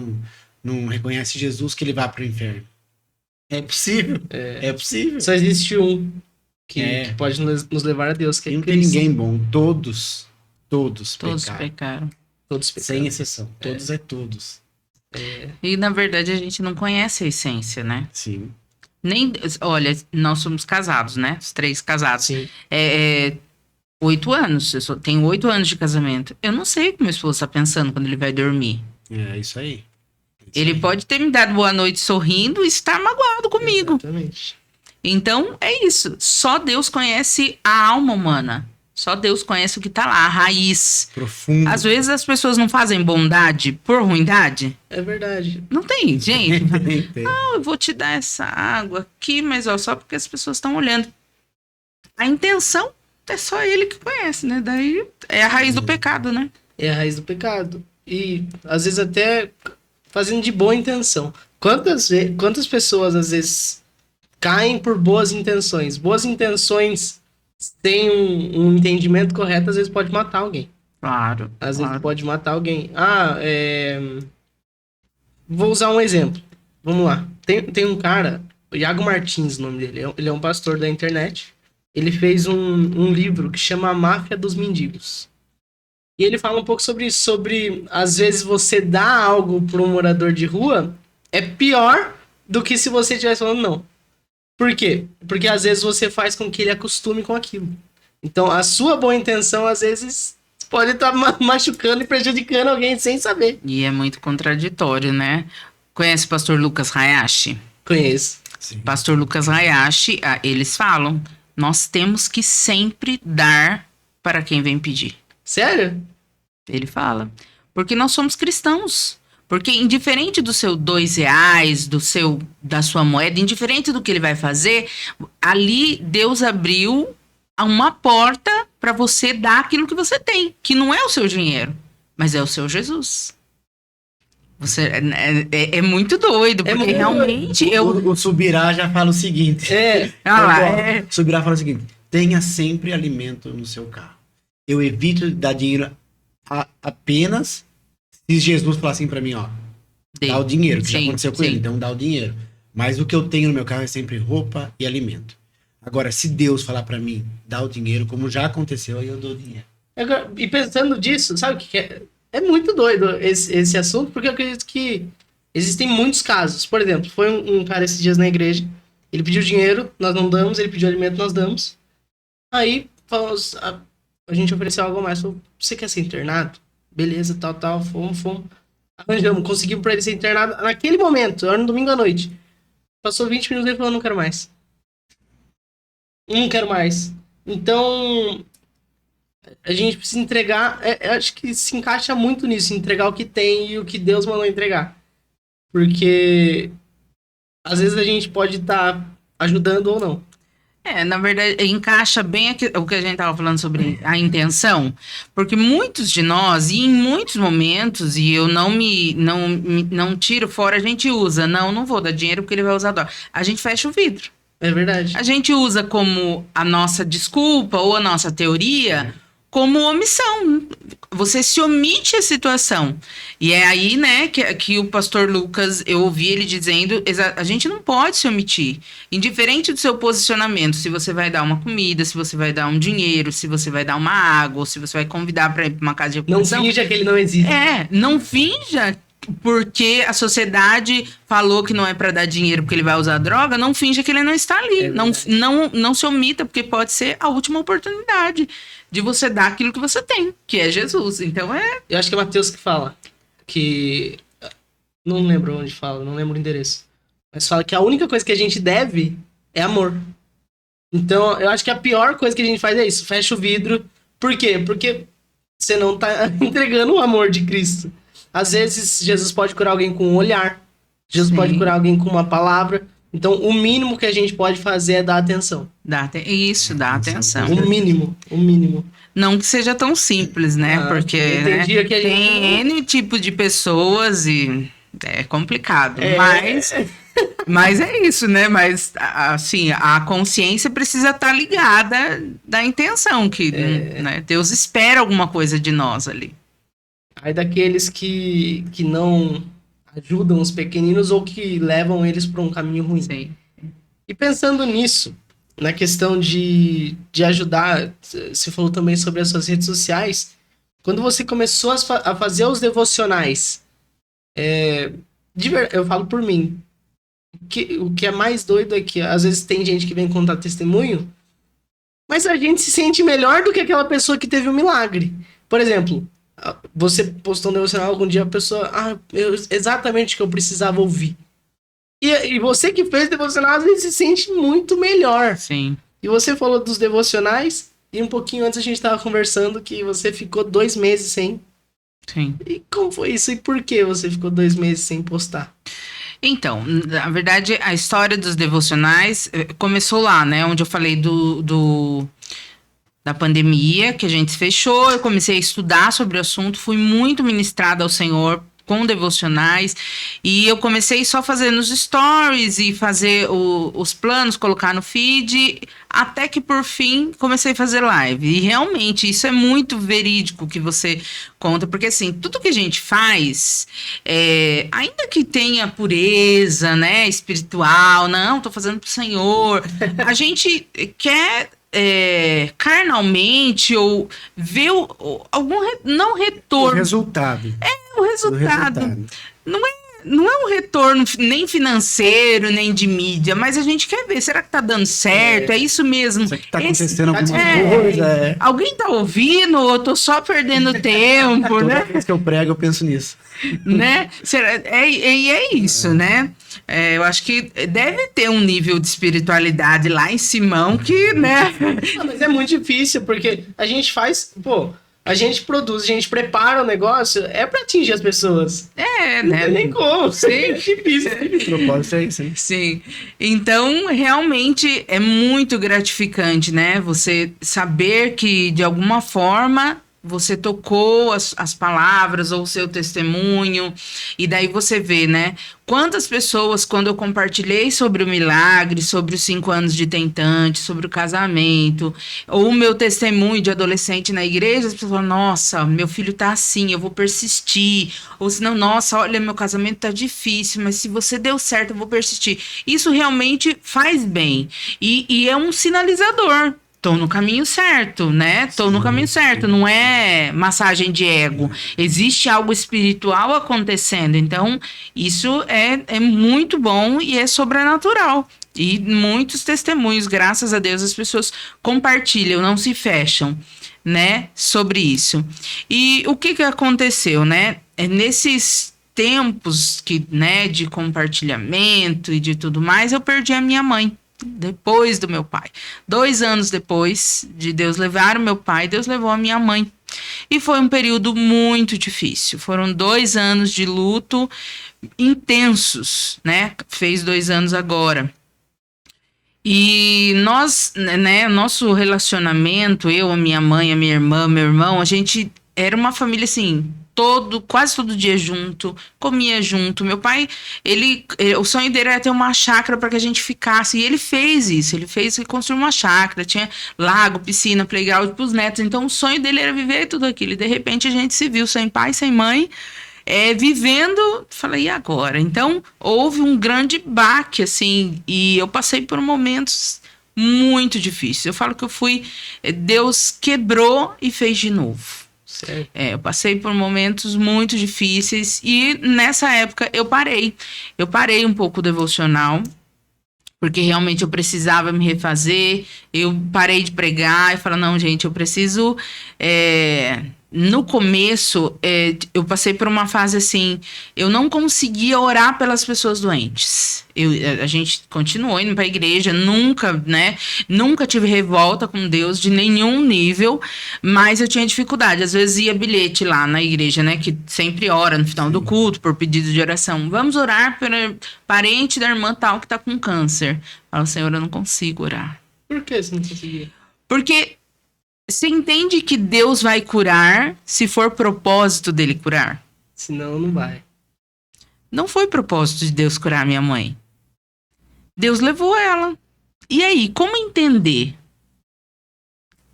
não reconhece Jesus que ele vai pro inferno. É possível. É possível. Só existe um que pode nos levar a Deus. Que não tem ninguém bom. Todos pecaram. Todos pecaram. Sem exceção. Todos é todos. E, na verdade, a gente não conhece a essência, né? Sim. Olha, nós somos casados, né? Os 3 casados. Sim. 8 anos. Eu tenho 8 anos de casamento. Eu não sei o que meu esposo está pensando quando ele vai dormir. É isso aí. Ele pode ter me dado boa noite sorrindo e estar magoado comigo. Exatamente. Então, é isso. Só Deus conhece a alma humana. Só Deus conhece o que tá lá, a raiz. Profundo. Às vezes as pessoas não fazem bondade por ruindade. É verdade. Não tem, gente. Tem. Eu vou te dar essa água aqui, mas só porque as pessoas estão olhando. A intenção é só ele que conhece, né? Daí é a raiz do pecado, né? É a raiz do pecado. E, às vezes, até fazendo de boa intenção. Quantas pessoas, às vezes, caem por boas intenções? Boas intenções sem um entendimento correto, às vezes pode matar alguém. Claro. Às vezes pode matar alguém. Vou usar um exemplo. Vamos lá. Tem um cara, o Iago Martins, o nome dele. Ele é um pastor da internet. Ele fez um livro que chama A Máfia dos Mendigos. E ele fala um pouco sobre isso. Sobre, às vezes, você dar algo para um morador de rua é pior do que se você estivesse falando não. Por quê? Porque às vezes você faz com que ele acostume com aquilo. Então, a sua boa intenção, às vezes, pode estar machucando e prejudicando alguém sem saber. E é muito contraditório, né? Conhece o pastor Lucas Hayashi? Conheço. Sim. Pastor Lucas Hayashi, eles falam, nós temos que sempre dar para quem vem pedir. Sério? Ele fala. Porque nós somos cristãos. Porque indiferente do seu R$2, da sua moeda, indiferente do que ele vai fazer, ali Deus abriu uma porta para você dar aquilo que você tem, que não é o seu dinheiro, mas é o seu Jesus. É muito doido, porque muito realmente O Subirá já fala o seguinte. Subirá fala o seguinte: tenha sempre alimento no seu carro. Eu evito dar dinheiro apenas se Jesus falar assim pra mim, ó, dá o dinheiro, que já aconteceu com ele, então dá o dinheiro. Mas o que eu tenho no meu carro é sempre roupa e alimento. Agora, se Deus falar pra mim, dá o dinheiro, como já aconteceu, aí eu dou o dinheiro. Agora, e pensando disso, sabe o que é? É muito doido esse assunto, porque eu acredito que existem muitos casos. Por exemplo, foi um cara esses dias na igreja, Ele pediu dinheiro, nós não damos. Ele pediu alimento, nós damos. Aí, a gente ofereceu algo a mais. Falou, você quer ser internado? Beleza, tal. Fomos. Arranjamos, conseguimos pra ele ser internado naquele momento, era no domingo à noite. Passou 20 minutos e ele falou, não quero mais. Não quero mais. Então, a gente precisa entregar, acho que se encaixa muito nisso, entregar o que tem e o que Deus mandou entregar. Porque às vezes a gente pode estar ajudando ou não. Na verdade, encaixa bem o que a gente estava falando sobre a intenção, porque muitos de nós, e em muitos momentos, e eu não tiro fora, a gente usa, não vou dar dinheiro porque ele vai usar droga. A gente fecha o vidro. É verdade. A gente usa como a nossa desculpa ou a nossa teoria como omissão. Você se omite a situação. E é aí, né, que o pastor Lucas, eu ouvi ele dizendo, a gente não pode se omitir. Indiferente do seu posicionamento, se você vai dar uma comida, se você vai dar um dinheiro, se você vai dar uma água, ou se você vai convidar para ir para uma casa de recuperação. Não finja que ele não existe. Não finja porque a sociedade falou que não é para dar dinheiro porque ele vai usar droga, não finja que ele não está ali. Não se omita, porque pode ser a última oportunidade de você dar aquilo que você tem, que é Jesus. Então Eu acho que é Mateus que fala, que... Não lembro onde fala, não lembro o endereço. Mas fala que a única coisa que a gente deve é amor. Então, eu acho que a pior coisa que a gente faz é isso, fecha o vidro. Por quê? Porque você não tá entregando o amor de Cristo. Às vezes, Jesus pode curar alguém com um olhar. Jesus pode curar alguém com uma palavra. Então, o mínimo que a gente pode fazer é dar atenção. Dá atenção. O mínimo. Não que seja tão simples, né? Porque que a gente... tem N tipo de pessoas e é complicado. Mas é isso, né? Mas, assim, a consciência precisa estar ligada da intenção, que né? Deus espera alguma coisa de nós ali. Aí daqueles que não ajudam os pequeninos ou que levam eles para um caminho ruim. Sim. E pensando nisso, na questão de ajudar, você falou também sobre as suas redes sociais, quando você começou a fazer os devocionais, eu falo por mim, o que é mais doido é que às vezes tem gente que vem contar testemunho, mas a gente se sente melhor do que aquela pessoa que teve um milagre. Por exemplo, você postou um devocional algum dia, a pessoa, exatamente o que eu precisava ouvir. E você que fez devocional, às vezes se sente muito melhor. Sim. E você falou dos devocionais, e um pouquinho antes a gente estava conversando que você ficou 2 meses sem. Sim. E como foi isso? E por que você ficou 2 meses sem postar? Então, na verdade, a história dos devocionais começou lá, né? Onde eu falei da pandemia, que a gente se fechou, eu comecei a estudar sobre o assunto, fui muito ministrada ao Senhor com devocionais, e eu comecei só a fazer nos stories e fazer os planos, colocar no feed, até que por fim comecei a fazer live. E realmente isso é muito verídico que você conta, porque assim, tudo que a gente faz, ainda que tenha pureza, né, espiritual, não, tô fazendo pro Senhor, a gente quer carnalmente ou ver algum não retorno. O resultado. O resultado. Não é um retorno nem financeiro, nem de mídia, mas a gente quer ver, será que tá dando certo? É isso mesmo. Será que tá acontecendo alguma coisa? Alguém tá ouvindo ou eu tô só perdendo tempo, né? Toda vez que eu prego, eu penso nisso. Né? É isso, né? Eu acho que deve ter um nível de espiritualidade lá em Simão que, né? Mas é muito difícil, porque a gente faz, a gente produz, a gente prepara o negócio, pra atingir as pessoas. Né? Não tem nem como. Sim. É difícil. O propósito é isso, hein? Sim. Então, realmente é muito gratificante, né? Você saber que, de alguma forma, você tocou as palavras ou o seu testemunho, e daí você vê, né? Quantas pessoas, quando eu compartilhei sobre o milagre, sobre os 5 anos de tentante, sobre o casamento, ou o meu testemunho de adolescente na igreja, as pessoas falam, nossa, meu filho tá assim, eu vou persistir. Ou senão, nossa, olha, meu casamento tá difícil, mas se você deu certo, eu vou persistir. Isso realmente faz bem. E é um sinalizador. Tô no caminho certo, né? Tô no caminho certo, não é massagem de ego. Existe algo espiritual acontecendo. Então, isso é muito bom e é sobrenatural. E muitos testemunhos, graças a Deus, as pessoas compartilham, não se fecham, né, sobre isso. E o que aconteceu, né? Nesses tempos né, de compartilhamento e de tudo mais, eu perdi a minha mãe, depois do meu pai. 2 anos depois de Deus levar o meu pai, Deus levou a minha mãe. E foi um período muito difícil. Foram 2 anos de luto intensos, né? Fez 2 anos agora. E nós, né, nosso relacionamento, eu, a minha mãe, a minha irmã, meu irmão, a gente era uma família assim, quase todo dia junto, comia junto. Meu pai, o sonho dele era ter uma chácara para que a gente ficasse, e ele fez isso, ele construiu uma chácara, tinha lago, piscina, playground para os netos, então o sonho dele era viver tudo aquilo, e de repente a gente se viu sem pai, sem mãe, vivendo, falei, e agora? Então, houve um grande baque, assim, e eu passei por momentos muito difíceis. Eu falo que Deus quebrou e fez de novo. Certo. Eu passei por momentos muito difíceis e nessa época eu parei. Eu parei um pouco o devocional, porque realmente eu precisava me refazer. Eu parei de pregar e falei, não, gente, eu preciso... No começo, eu passei por uma fase assim, eu não conseguia orar pelas pessoas doentes. A gente continuou indo para a igreja, nunca tive revolta com Deus de nenhum nível, mas eu tinha dificuldade. Às vezes ia bilhete lá na igreja, né, que sempre ora no final do culto por pedido de oração. Vamos orar pelo parente da irmã tal que está com câncer. Fala, Senhor, eu não consigo orar. Por que você não conseguia? Porque você entende que Deus vai curar se for propósito dele curar? Senão, não vai. Não foi propósito de Deus curar minha mãe. Deus levou ela. E aí, como entender?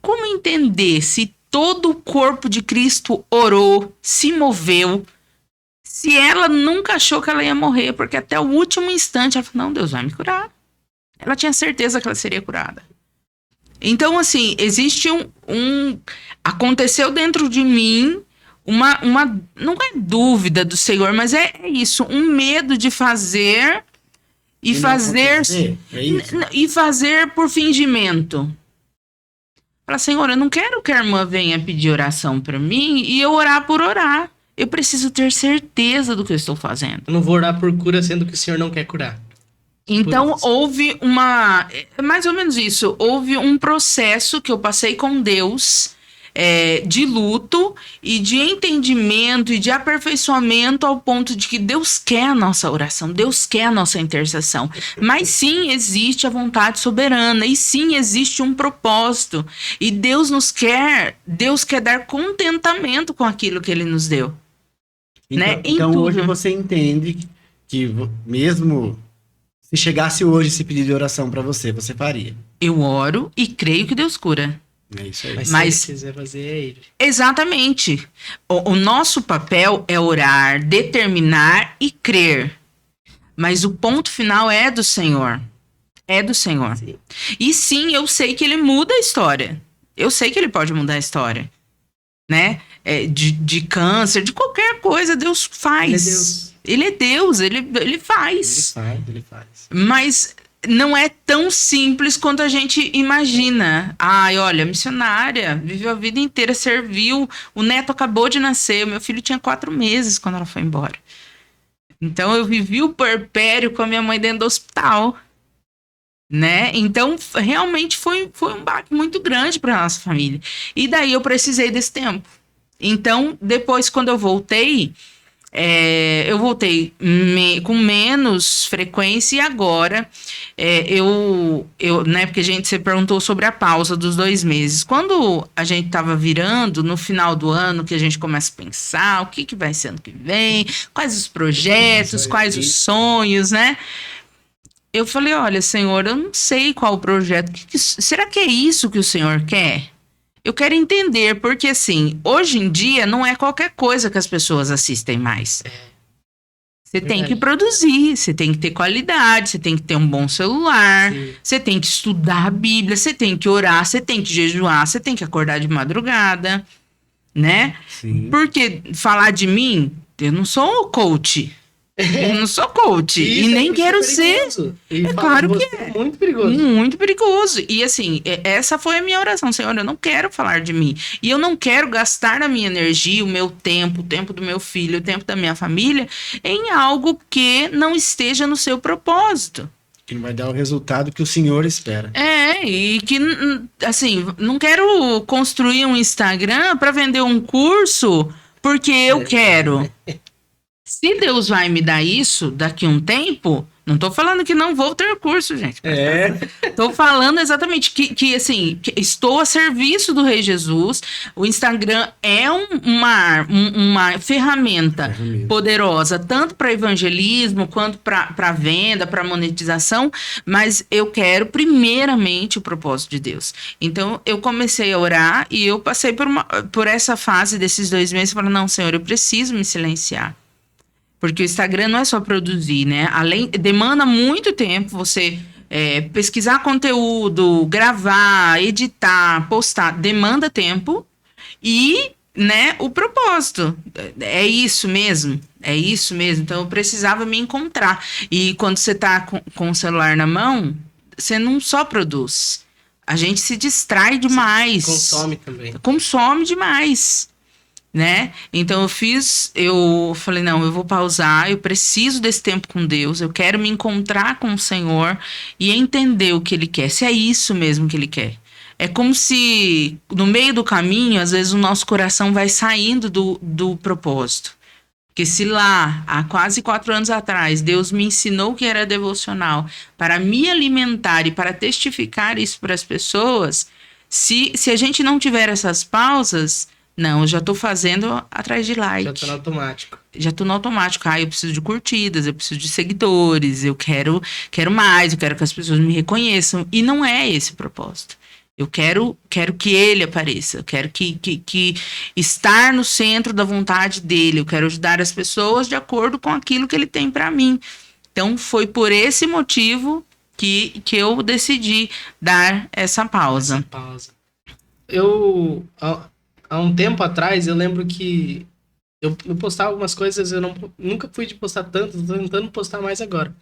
Como entender se todo o corpo de Cristo orou, se moveu, se ela nunca achou que ela ia morrer? Porque até o último instante ela falou, não, Deus vai me curar. Ela tinha certeza que ela seria curada. Então, assim, existe aconteceu dentro de mim uma não é dúvida do Senhor, mas é isso, um medo de fazer e fazer e fazer por fingimento. Fala, Senhor, eu não quero que a irmã venha pedir oração para mim e eu orar por orar. Eu preciso ter certeza do que eu estou fazendo. Eu não vou orar por cura, sendo que o Senhor não quer curar. Então, houve mais ou menos isso, houve um processo que eu passei com Deus, de luto e de entendimento e de aperfeiçoamento ao ponto de que Deus quer a nossa oração, Deus quer a nossa intercessão. Mas sim, existe a vontade soberana e sim, existe um propósito. E Deus quer dar contentamento com aquilo que Ele nos deu. Então, né? Então hoje você entende que mesmo... Se chegasse hoje esse pedido de oração para você, você faria? Eu oro e creio que Deus cura. É isso aí. Mas se ele quiser fazer, é ele. Exatamente. O nosso papel é orar, determinar e crer. Mas o ponto final é do Senhor. É do Senhor. Sim. E sim, eu sei que Ele muda a história. Eu sei que Ele pode mudar a história. Né? De câncer, de qualquer coisa, Deus faz. Ele é Deus, ele faz. Ele faz. Mas não é tão simples quanto a gente imagina. Ai, olha, missionária, viveu a vida inteira, serviu, o neto acabou de nascer, o meu filho tinha 4 meses quando ela foi embora. Então, eu vivi o puerpério com a minha mãe dentro do hospital. Né? Então, realmente foi um baque muito grande para nossa família. E daí eu precisei desse tempo. Então, depois, quando eu voltei com menos frequência e agora né, porque você perguntou sobre a pausa dos 2 meses. Quando a gente estava virando no final do ano, que a gente começa a pensar o que vai ser ano que vem, quais os projetos, quais os sonhos, né? Eu falei, olha, Senhor, eu não sei qual o projeto. Será que é isso que o Senhor quer? Eu quero entender, porque assim, hoje em dia não é qualquer coisa que as pessoas assistem mais. Você tem que produzir, você tem que ter qualidade, você tem que ter um bom celular, você tem que estudar a Bíblia, você tem que orar, você tem que jejuar, você tem que acordar de madrugada, né? Sim. Porque falar de mim, eu não sou um coach. Eu não sou coach. E nem quero ser. É claro que é. Muito perigoso. Muito perigoso. E assim, essa foi a minha oração. Senhor, eu não quero falar de mim. E eu não quero gastar a minha energia, o meu tempo, o tempo do meu filho, o tempo da minha família, em algo que não esteja no seu propósito. Que não vai dar o resultado que o Senhor espera. E que, assim, não quero construir um Instagram para vender um curso porque eu quero. Se Deus vai me dar isso daqui a um tempo, não tô falando que não vou ter curso, gente. Tô falando exatamente que assim, que estou a serviço do Rei Jesus. O Instagram é uma ferramenta poderosa, tanto para evangelismo, quanto para venda, para monetização, mas eu quero primeiramente o propósito de Deus. Então, eu comecei a orar e eu passei por essa fase desses 2 meses, falando, não, Senhor, eu preciso me silenciar. Porque o Instagram não é só produzir, né? Demanda muito tempo você pesquisar conteúdo, gravar, editar, postar. Demanda tempo e, né, o propósito. É isso mesmo. É isso mesmo. Então, eu precisava me encontrar. E quando você tá com o celular na mão, você não só produz. A gente se distrai demais. Consome também. Consome demais. Né? Então eu falei, não, eu vou pausar, eu preciso desse tempo com Deus, eu quero me encontrar com o Senhor e entender o que Ele quer, se é isso mesmo que Ele quer. É como se no meio do caminho, às vezes o nosso coração vai saindo do propósito. Porque se lá, há quase 4 anos atrás, Deus me ensinou o que era devocional para me alimentar e para testificar isso para as pessoas, se a gente não tiver essas pausas, não, eu já tô fazendo atrás de like. Já tô no automático. Já tô no automático. Eu preciso de curtidas, eu preciso de seguidores, eu quero mais, eu quero que as pessoas me reconheçam. E não é esse o propósito. Eu quero que ele apareça, eu quero que estar no centro da vontade dele, eu quero ajudar as pessoas de acordo com aquilo que ele tem para mim. Então, foi por esse motivo que eu decidi dar essa pausa. Há um tempo atrás, eu lembro que eu postava algumas coisas, eu nunca fui de postar tanto, tô tentando postar mais agora.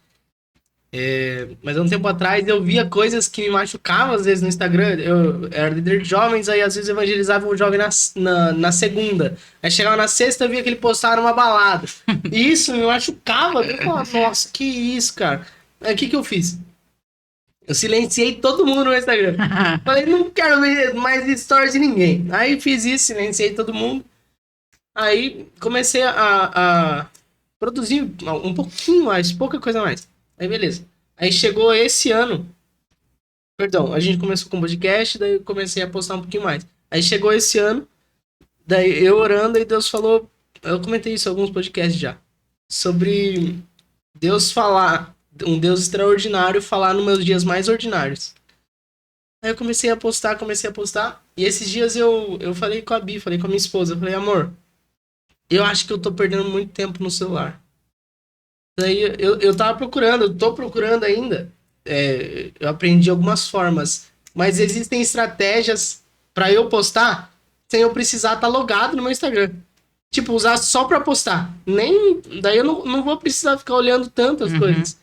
Mas há um tempo atrás eu via coisas que me machucavam às vezes no Instagram. Eu era líder de jovens, aí às vezes evangelizava um jovem na segunda. Aí chegava na sexta, eu via que ele postava numa balada. E isso me machucava. Eu falava, nossa, que isso, cara. Aí o que eu fiz? Eu silenciei todo mundo no Instagram. Falei, não quero ver mais stories de ninguém. Aí fiz isso, silenciei todo mundo. Aí comecei a produzir um pouquinho mais, pouca coisa mais. Aí beleza. Aí chegou esse ano. Perdão, a gente começou com o podcast, daí eu comecei a postar um pouquinho mais. Aí chegou esse ano, daí eu orando e Deus falou... Eu comentei isso em alguns podcasts já. Sobre Deus falar... Um Deus extraordinário falar nos meus dias mais ordinários. Aí eu comecei a postar. E esses dias eu falei com a Bi, falei com a minha esposa. Eu falei, amor, eu acho que eu tô perdendo muito tempo no celular. Daí eu tava procurando, eu tô procurando ainda. Eu aprendi algumas formas. Mas existem estratégias pra eu postar sem eu precisar estar logado no meu Instagram. Tipo, usar só pra postar. Daí eu não vou precisar ficar olhando tantas coisas.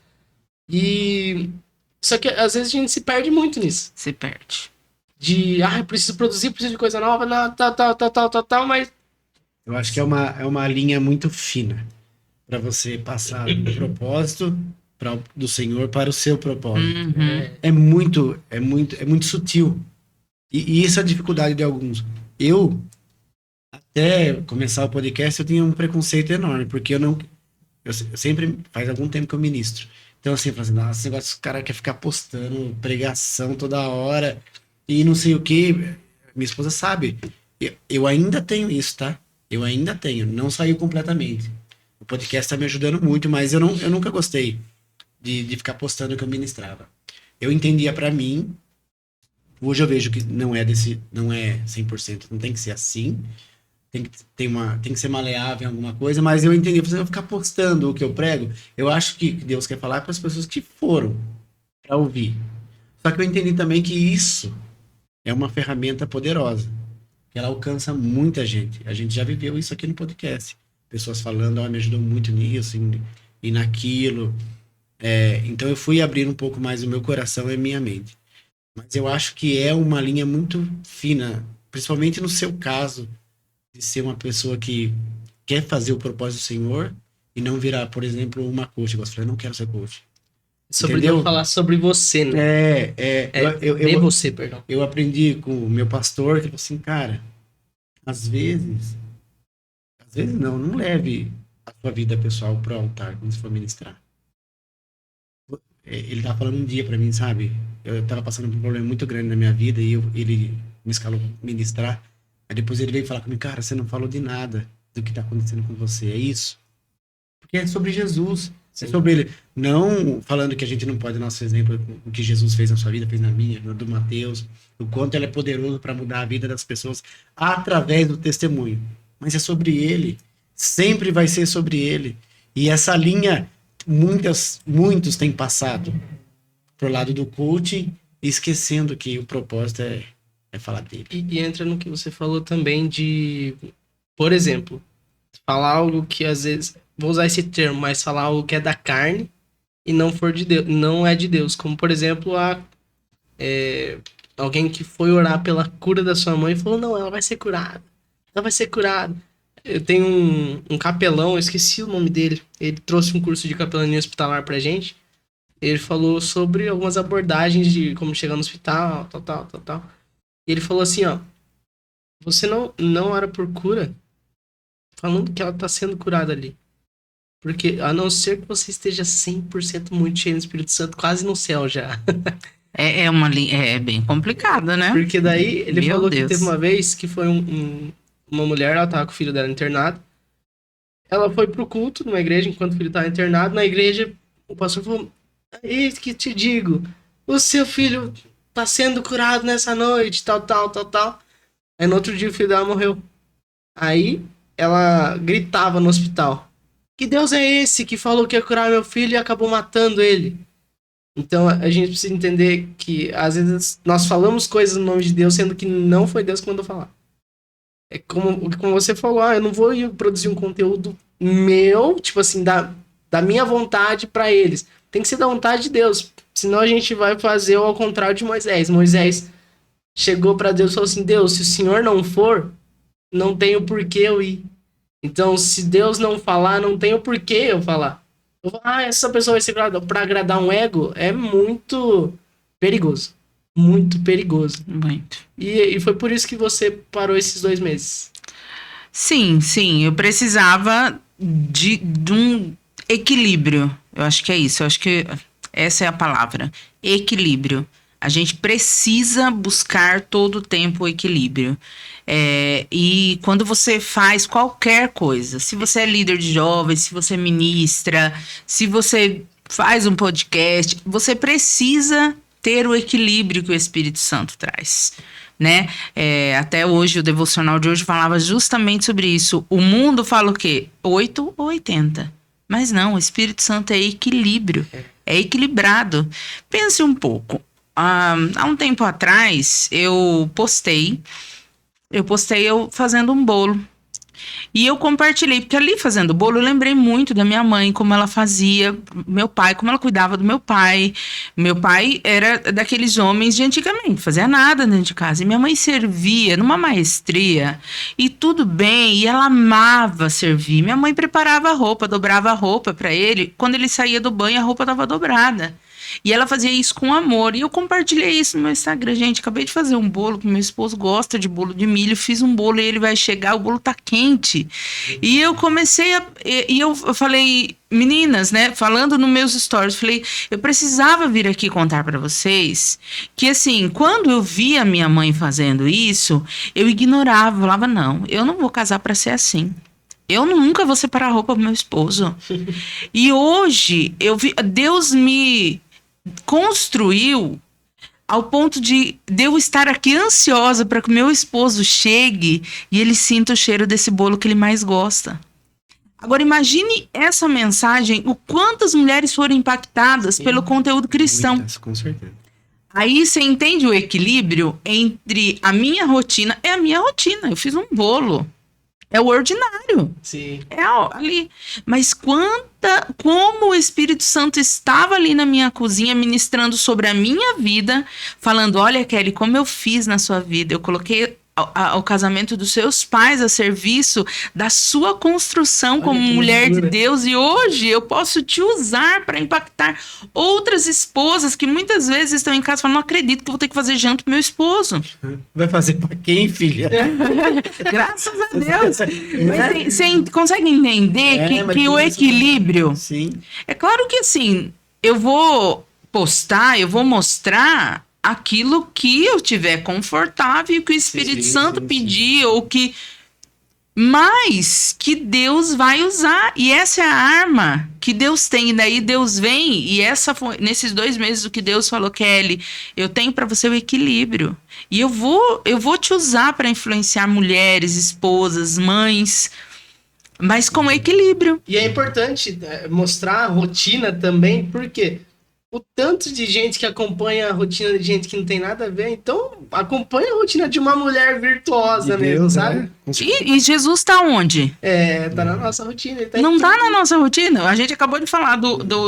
Só que às vezes a gente se perde muito nisso. Se perde. Eu preciso produzir, preciso de coisa nova, tal, mas... Eu acho que é uma linha muito fina para você passar do propósito do Senhor para o seu propósito. É muito sutil. E isso é a dificuldade de alguns. Eu, até começar o podcast, eu tinha um preconceito enorme, porque eu sempre, faz algum tempo que eu ministro. Então, assim, eu falo assim, nossa, esse negócio, o cara quer ficar postando pregação toda hora e não sei o que. Minha esposa sabe. Eu ainda tenho isso, tá? Eu ainda tenho. Não saiu completamente. O podcast tá me ajudando muito, mas eu nunca gostei de ficar postando o que eu ministrava. Eu entendia pra mim. Hoje eu vejo que não é 100%. Não tem que ser assim. Tem que ser maleável em alguma coisa, mas eu entendi, eu ficar postando o que eu prego, eu acho que Deus quer falar para as pessoas que foram para ouvir. Só que eu entendi também que isso é uma ferramenta poderosa, que ela alcança muita gente. A gente já viveu isso aqui no podcast. Pessoas falando, me ajudou muito nisso, e naquilo. Então eu fui abrir um pouco mais o meu coração e a minha mente. Mas eu acho que é uma linha muito fina, principalmente no seu caso, de ser uma pessoa que quer fazer o propósito do Senhor e não virar, por exemplo, uma coach. Eu falei, não quero ser coach. Sobre Entendeu? Deus falar sobre você, né? Você, perdão. Eu aprendi com o meu pastor que ele falou assim, cara, às vezes não leve a sua vida pessoal pro altar quando você for ministrar. Ele tava falando um dia pra mim, sabe? Eu tava passando por um problema muito grande na minha vida e ele me escalou ministrar. Aí depois ele veio falar comigo, cara, você não falou de nada do que tá acontecendo com você, é isso? Porque é sobre Jesus, é sobre ele. Não falando que a gente não pode, nosso exemplo, o que Jesus fez na sua vida, fez na minha, no do Mateus, o quanto ele é poderoso para mudar a vida das pessoas através do testemunho. Mas é sobre ele, sempre vai ser sobre ele. E essa linha, muitos têm passado pro lado do coaching, esquecendo que o propósito é falar dele. E entra no que você falou também de, por exemplo, falar algo que às vezes, vou usar esse termo, mas falar algo que é da carne e não for de Deus, não é de Deus. Como, por exemplo, alguém que foi orar pela cura da sua mãe e falou, não, ela vai ser curada. Ela vai ser curada. Eu tenho um capelão, eu esqueci o nome dele. Ele trouxe um curso de capelania hospitalar pra gente. Ele falou sobre algumas abordagens de como chegar no hospital, tal. E ele falou assim, ó, você não ora por cura, falando que ela tá sendo curada ali. Porque, a não ser que você esteja 100% muito cheio do Espírito Santo, quase no céu já. É bem complicado, né? Porque daí, ele Meu falou Deus. que teve uma vez que foi uma mulher, ela tava com o filho dela internado. Ela foi pro culto numa igreja, enquanto o filho tava internado. Na igreja, o pastor falou, eis que te digo, o seu filho tá sendo curado nessa noite, tal. Aí no outro dia o filho dela morreu. Aí ela gritava no hospital, que Deus é esse que falou que ia curar meu filho e acabou matando ele? Então a gente precisa entender que às vezes nós falamos coisas no nome de Deus, sendo que não foi Deus que mandou falar. É como você falou, eu não vou produzir um conteúdo meu, tipo assim, da minha vontade pra eles. Tem que ser da vontade de Deus. Senão a gente vai fazer ao contrário de Moisés. Moisés chegou pra Deus e falou assim, Deus, se o Senhor não for, não tem o porquê eu ir. Então, se Deus não falar, não tem o porquê eu falar. Eu vou, essa pessoa vai ser curada. Pra agradar um ego é muito perigoso. Muito perigoso. Muito. E foi por isso que você parou esses 2 meses. Sim, eu precisava de um equilíbrio. Eu acho que é isso, eu acho que essa é a palavra. Equilíbrio. A gente precisa buscar todo o tempo o equilíbrio. E quando você faz qualquer coisa, se você é líder de jovens, se você ministra, se você faz um podcast, você precisa ter o equilíbrio que o Espírito Santo traz, né? Até hoje, o devocional de hoje falava justamente sobre isso. O mundo fala o quê? 8 ou 80. Mas não, o Espírito Santo é equilíbrio, é equilibrado. Pense um pouco. Há um tempo atrás, eu postei eu fazendo um bolo. E eu compartilhei, porque ali fazendo o bolo eu lembrei muito da minha mãe, como ela fazia, meu pai, como ela cuidava do meu pai. Meu pai era daqueles homens de antigamente, não fazia nada dentro de casa. E minha mãe servia numa maestria, e tudo bem, e ela amava servir. Minha mãe preparava a roupa, dobrava a roupa para ele. Quando ele saía do banho, a roupa estava dobrada. E ela fazia isso com amor. E eu compartilhei isso no meu Instagram. Gente, acabei de fazer um bolo, que meu esposo gosta de bolo de milho. Fiz um bolo e ele vai chegar, o bolo tá quente. E eu comecei eu falei, meninas, né, falando nos meus stories, falei, eu precisava vir aqui contar para vocês que, assim, quando eu via minha mãe fazendo isso, eu ignorava, falava, não, eu não vou casar para ser assim. Eu nunca vou separar a roupa pro meu esposo. E hoje, Deus me construiu ao ponto de eu estar aqui ansiosa para que o meu esposo chegue e ele sinta o cheiro desse bolo que ele mais gosta. Agora, imagine essa mensagem, o quantas mulheres foram impactadas pelo conteúdo cristão. Muitas, com certeza. Aí você entende o equilíbrio entre a minha rotina. É a minha rotina, eu fiz um bolo. É o ordinário. Sim. É ali. Mas quantas como o Espírito Santo estava ali na minha cozinha ministrando sobre a minha vida, falando, olha, Kelly, como eu fiz na sua vida, eu coloquei o casamento dos seus pais a serviço da sua construção como mulher de Deus, e hoje eu posso te usar para impactar outras esposas que muitas vezes estão em casa e falam, não acredito que eu vou ter que fazer janta pro meu esposo. Vai fazer para quem, filha? Graças a Deus. Mas você consegue entender que o equilíbrio... Sim. É claro que assim, eu vou postar, eu vou mostrar aquilo que eu tiver confortável e que o Espírito Santo pedir, ou que... Mas que Deus vai usar. E essa é a arma que Deus tem. E daí Deus vem, e essa foi, nesses 2 meses, o que Deus falou, Kelly, eu tenho para você o equilíbrio. E eu vou te usar para influenciar mulheres, esposas, mães, mas com equilíbrio. E é importante mostrar a rotina também, porque o tanto de gente que acompanha a rotina de gente que não tem nada a ver, então acompanha a rotina de uma mulher virtuosa De mesmo, Deus, sabe? E Jesus tá onde? Tá na nossa rotina. Ele tá Não em tá tudo. na nossa rotina. A gente acabou de falar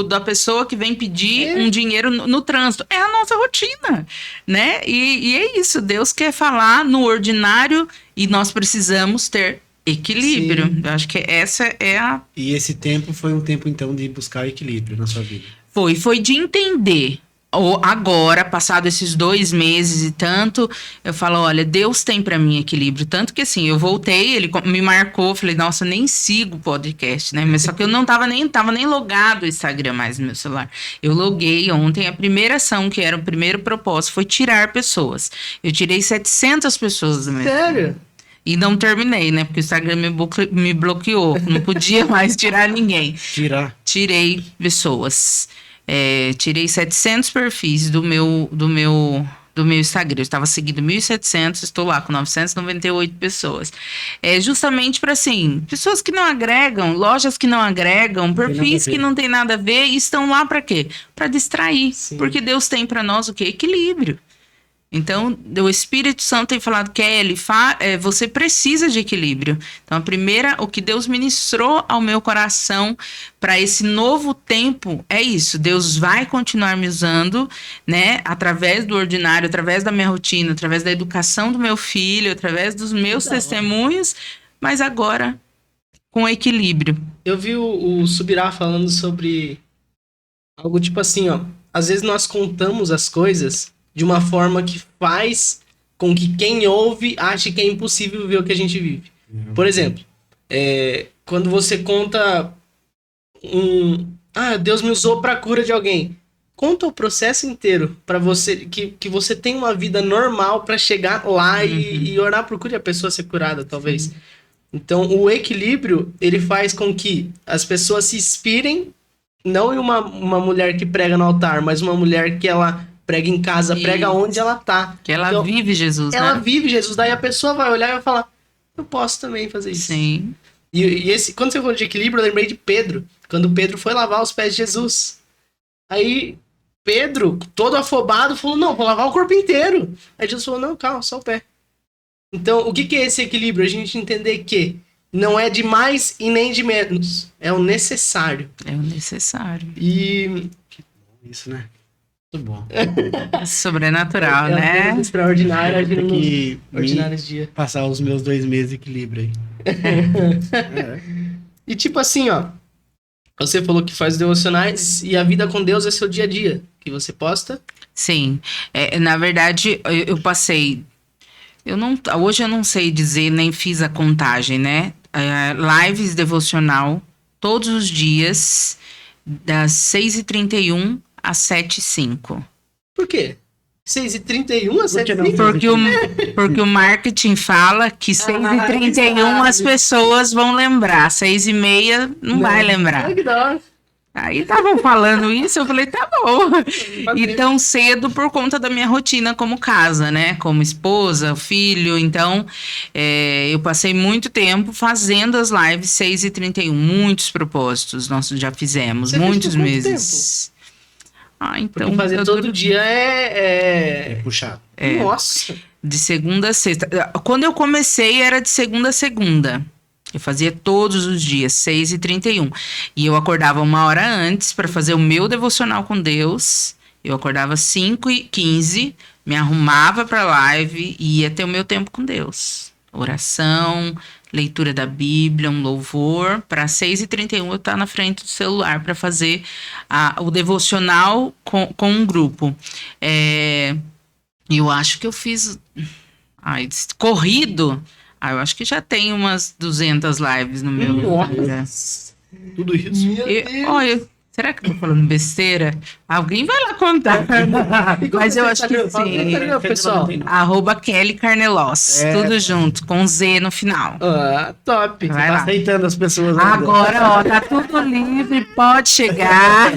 da pessoa que vem pedir um dinheiro no trânsito. É a nossa rotina, né? E é isso. Deus quer falar no ordinário e nós precisamos ter equilíbrio. Sim. Eu acho que essa é a... E esse tempo foi um tempo, então, de buscar equilíbrio na sua vida. Foi de entender. Agora, passado esses 2 meses e tanto, eu falo, olha, Deus tem pra mim equilíbrio. Tanto que assim, eu voltei, ele me marcou, falei, nossa, nem sigo o podcast, né? Mas só que eu não tava nem logado o Instagram mais no meu celular. Eu loguei ontem, a primeira ação, que era o primeiro propósito, foi tirar pessoas. Eu tirei 700 pessoas do meu Sério? E não terminei, né? Porque o Instagram me bloqueou. Não podia mais tirar ninguém. Tirei pessoas. Tirei 700 perfis do meu Instagram. Eu estava seguindo 1.700, estou lá com 998 pessoas. Justamente para, assim, pessoas que não agregam, lojas que não agregam, perfis que não tem nada a ver, e estão lá para quê? Para distrair. Sim. Porque Deus tem para nós o quê? Equilíbrio. Então, o Espírito Santo tem falado, Kelly, você precisa de equilíbrio. Então, o que Deus ministrou ao meu coração para esse novo tempo é isso. Deus vai continuar me usando, né? Através do ordinário, através da minha rotina, através da educação do meu filho, através dos meus testemunhos, mas agora com equilíbrio. Eu vi o Subirá falando sobre algo tipo assim, ó. Às vezes nós contamos as coisas de uma forma que faz com que quem ouve ache que é impossível ver o que a gente vive. Por exemplo, quando você conta Deus me usou para a cura de alguém. Conta o processo inteiro para você, que você tem uma vida normal para chegar lá e orar por cura e a pessoa ser curada, talvez. Sim. Então, o equilíbrio, ele faz com que as pessoas se inspirem, não em uma mulher que prega no altar, mas uma mulher que ela prega em casa, prega onde ela tá. Que ela vive Jesus, ela vive Jesus. Daí a pessoa vai olhar e vai falar, eu posso também fazer isso. Sim. E quando você falou de equilíbrio, eu lembrei de Pedro. Quando Pedro foi lavar os pés de Jesus. Aí Pedro, todo afobado, falou, não, vou lavar o corpo inteiro. Aí Jesus falou, não, calma, só o pé. Então, o que é esse equilíbrio? A gente entender que não é de mais e nem de menos. É o necessário. É o necessário. E... Isso, né? Muito bom. Sobrenatural, né? Extraordinário, agindo nos ordinários dias. Passar os meus 2 meses de equilíbrio aí. E tipo assim, ó. Você falou que faz devocionais e a vida com Deus é seu dia a dia. Que você posta? Sim. Na verdade, eu passei... hoje eu não sei dizer, nem fiz a contagem, né? Lives devocional, todos os dias, das 6h31 às 7h05. Por quê? 6h31 às 7h05? Porque o marketing fala que 6h31 as pessoas vão lembrar. 6h30 não vai lembrar. Que da hora. Aí estavam falando isso, eu falei, tá bom. E tão cedo por conta da minha rotina como casa, né? Como esposa, filho. Então, eu passei muito tempo fazendo as lives 6h31. Muitos propósitos nós já fizemos, muitos meses. Tempo? Então... Porque fazer todo dia é puxado. Nossa! De segunda a sexta. Quando eu comecei, era de segunda a segunda. Eu fazia todos os dias, 6h31. E eu acordava 1 hora antes para fazer o meu devocional com Deus. Eu acordava 5h15, me arrumava para a live e ia ter o meu tempo com Deus. Oração, leitura da Bíblia, um louvor. Para 6h31 eu estar na frente do celular para fazer o devocional com um grupo. Eu acho que eu fiz corrido. Eu acho que já tem umas 200 lives no meu. Nossa, tudo isso. Olha, será que eu tô falando besteira? Alguém vai lá contar. Mas eu acho que sim. Pessoal, @Kelly Carnelos. Tudo junto, com Z no final. Top. Você Vai tá lá. aceitando as pessoas ainda. Agora, tá tudo livre, pode chegar.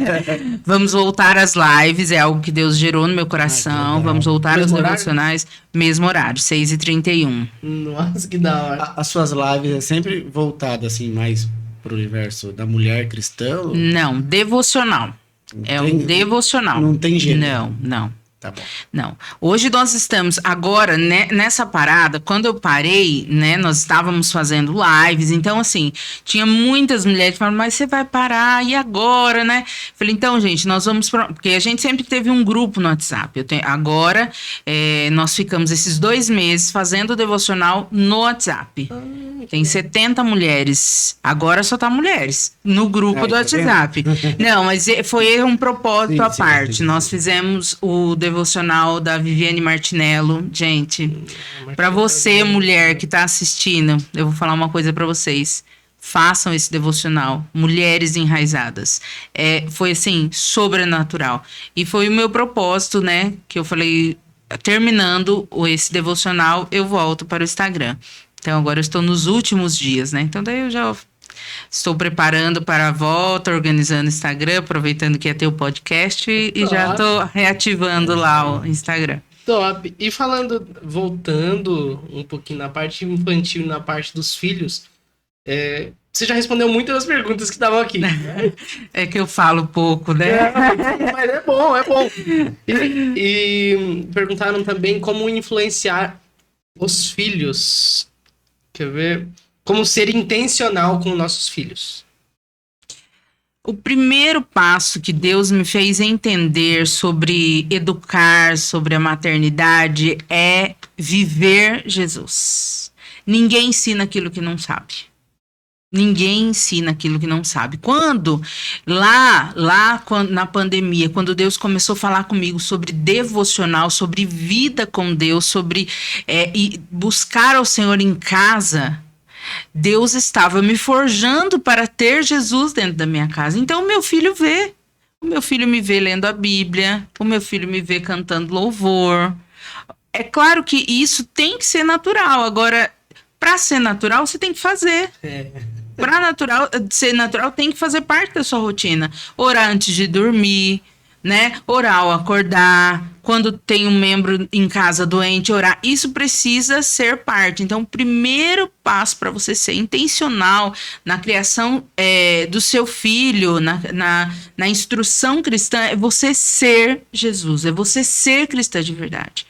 Vamos voltar às lives, é algo que Deus gerou no meu coração. Vamos voltar Mesmo aos horário? devocionais, mesmo horário, 6h31. Nossa, que da hora. As suas lives é sempre voltada, assim, mais pro universo da mulher cristã? Não, devocional. É um devocional. Não tem jeito. Não. Tá bom. Não. Hoje nós estamos, agora, né, nessa parada, quando eu parei, né, nós estávamos fazendo lives, então, assim, tinha muitas mulheres que falaram, mas você vai parar, e agora, né? Falei, então, gente, nós vamos... Porque a gente sempre teve um grupo no WhatsApp. Agora, nós ficamos esses 2 meses fazendo o devocional no WhatsApp. Tem 70 mulheres. Agora só tá mulheres no grupo do WhatsApp. Não, mas foi um propósito à parte. Sim. Nós fizemos o devocional da Viviane Martinello. Gente, para você, mulher que tá assistindo, eu vou falar uma coisa para vocês. Façam esse devocional. Mulheres enraizadas. Foi, assim, sobrenatural. E foi o meu propósito, né? Que eu falei, terminando esse devocional, eu volto para o Instagram. Então, agora eu estou nos últimos dias, né? Então, daí eu já estou preparando para a volta, organizando o Instagram, aproveitando que ia ter o podcast e já estou reativando lá o Instagram. Top. E voltando um pouquinho na parte infantil e na parte dos filhos, você já respondeu muitas das perguntas que estavam aqui. É que eu falo pouco, né? Mas é bom. E perguntaram também como influenciar os filhos. Quer ver? Como ser intencional com nossos filhos. O primeiro passo que Deus me fez entender sobre educar, sobre a maternidade, é viver Jesus. Ninguém ensina aquilo que não sabe. Ninguém ensina aquilo que não sabe. Quando na pandemia, quando Deus começou a falar comigo sobre devocional, sobre vida com Deus, sobre buscar ao Senhor em casa, Deus estava me forjando para ter Jesus dentro da minha casa. Então, o meu filho vê. O meu filho me vê lendo a Bíblia, o meu filho me vê cantando louvor. É claro que isso tem que ser natural. Agora, para ser natural, você tem que fazer. Para ser natural, tem que fazer parte da sua rotina. Orar antes de dormir, né? Orar ao acordar. Quando tem um membro em casa doente, orar. Isso precisa ser parte. Então, o primeiro passo para você ser intencional na criação do seu filho, na instrução cristã, é você ser Jesus. É você ser cristã de verdade.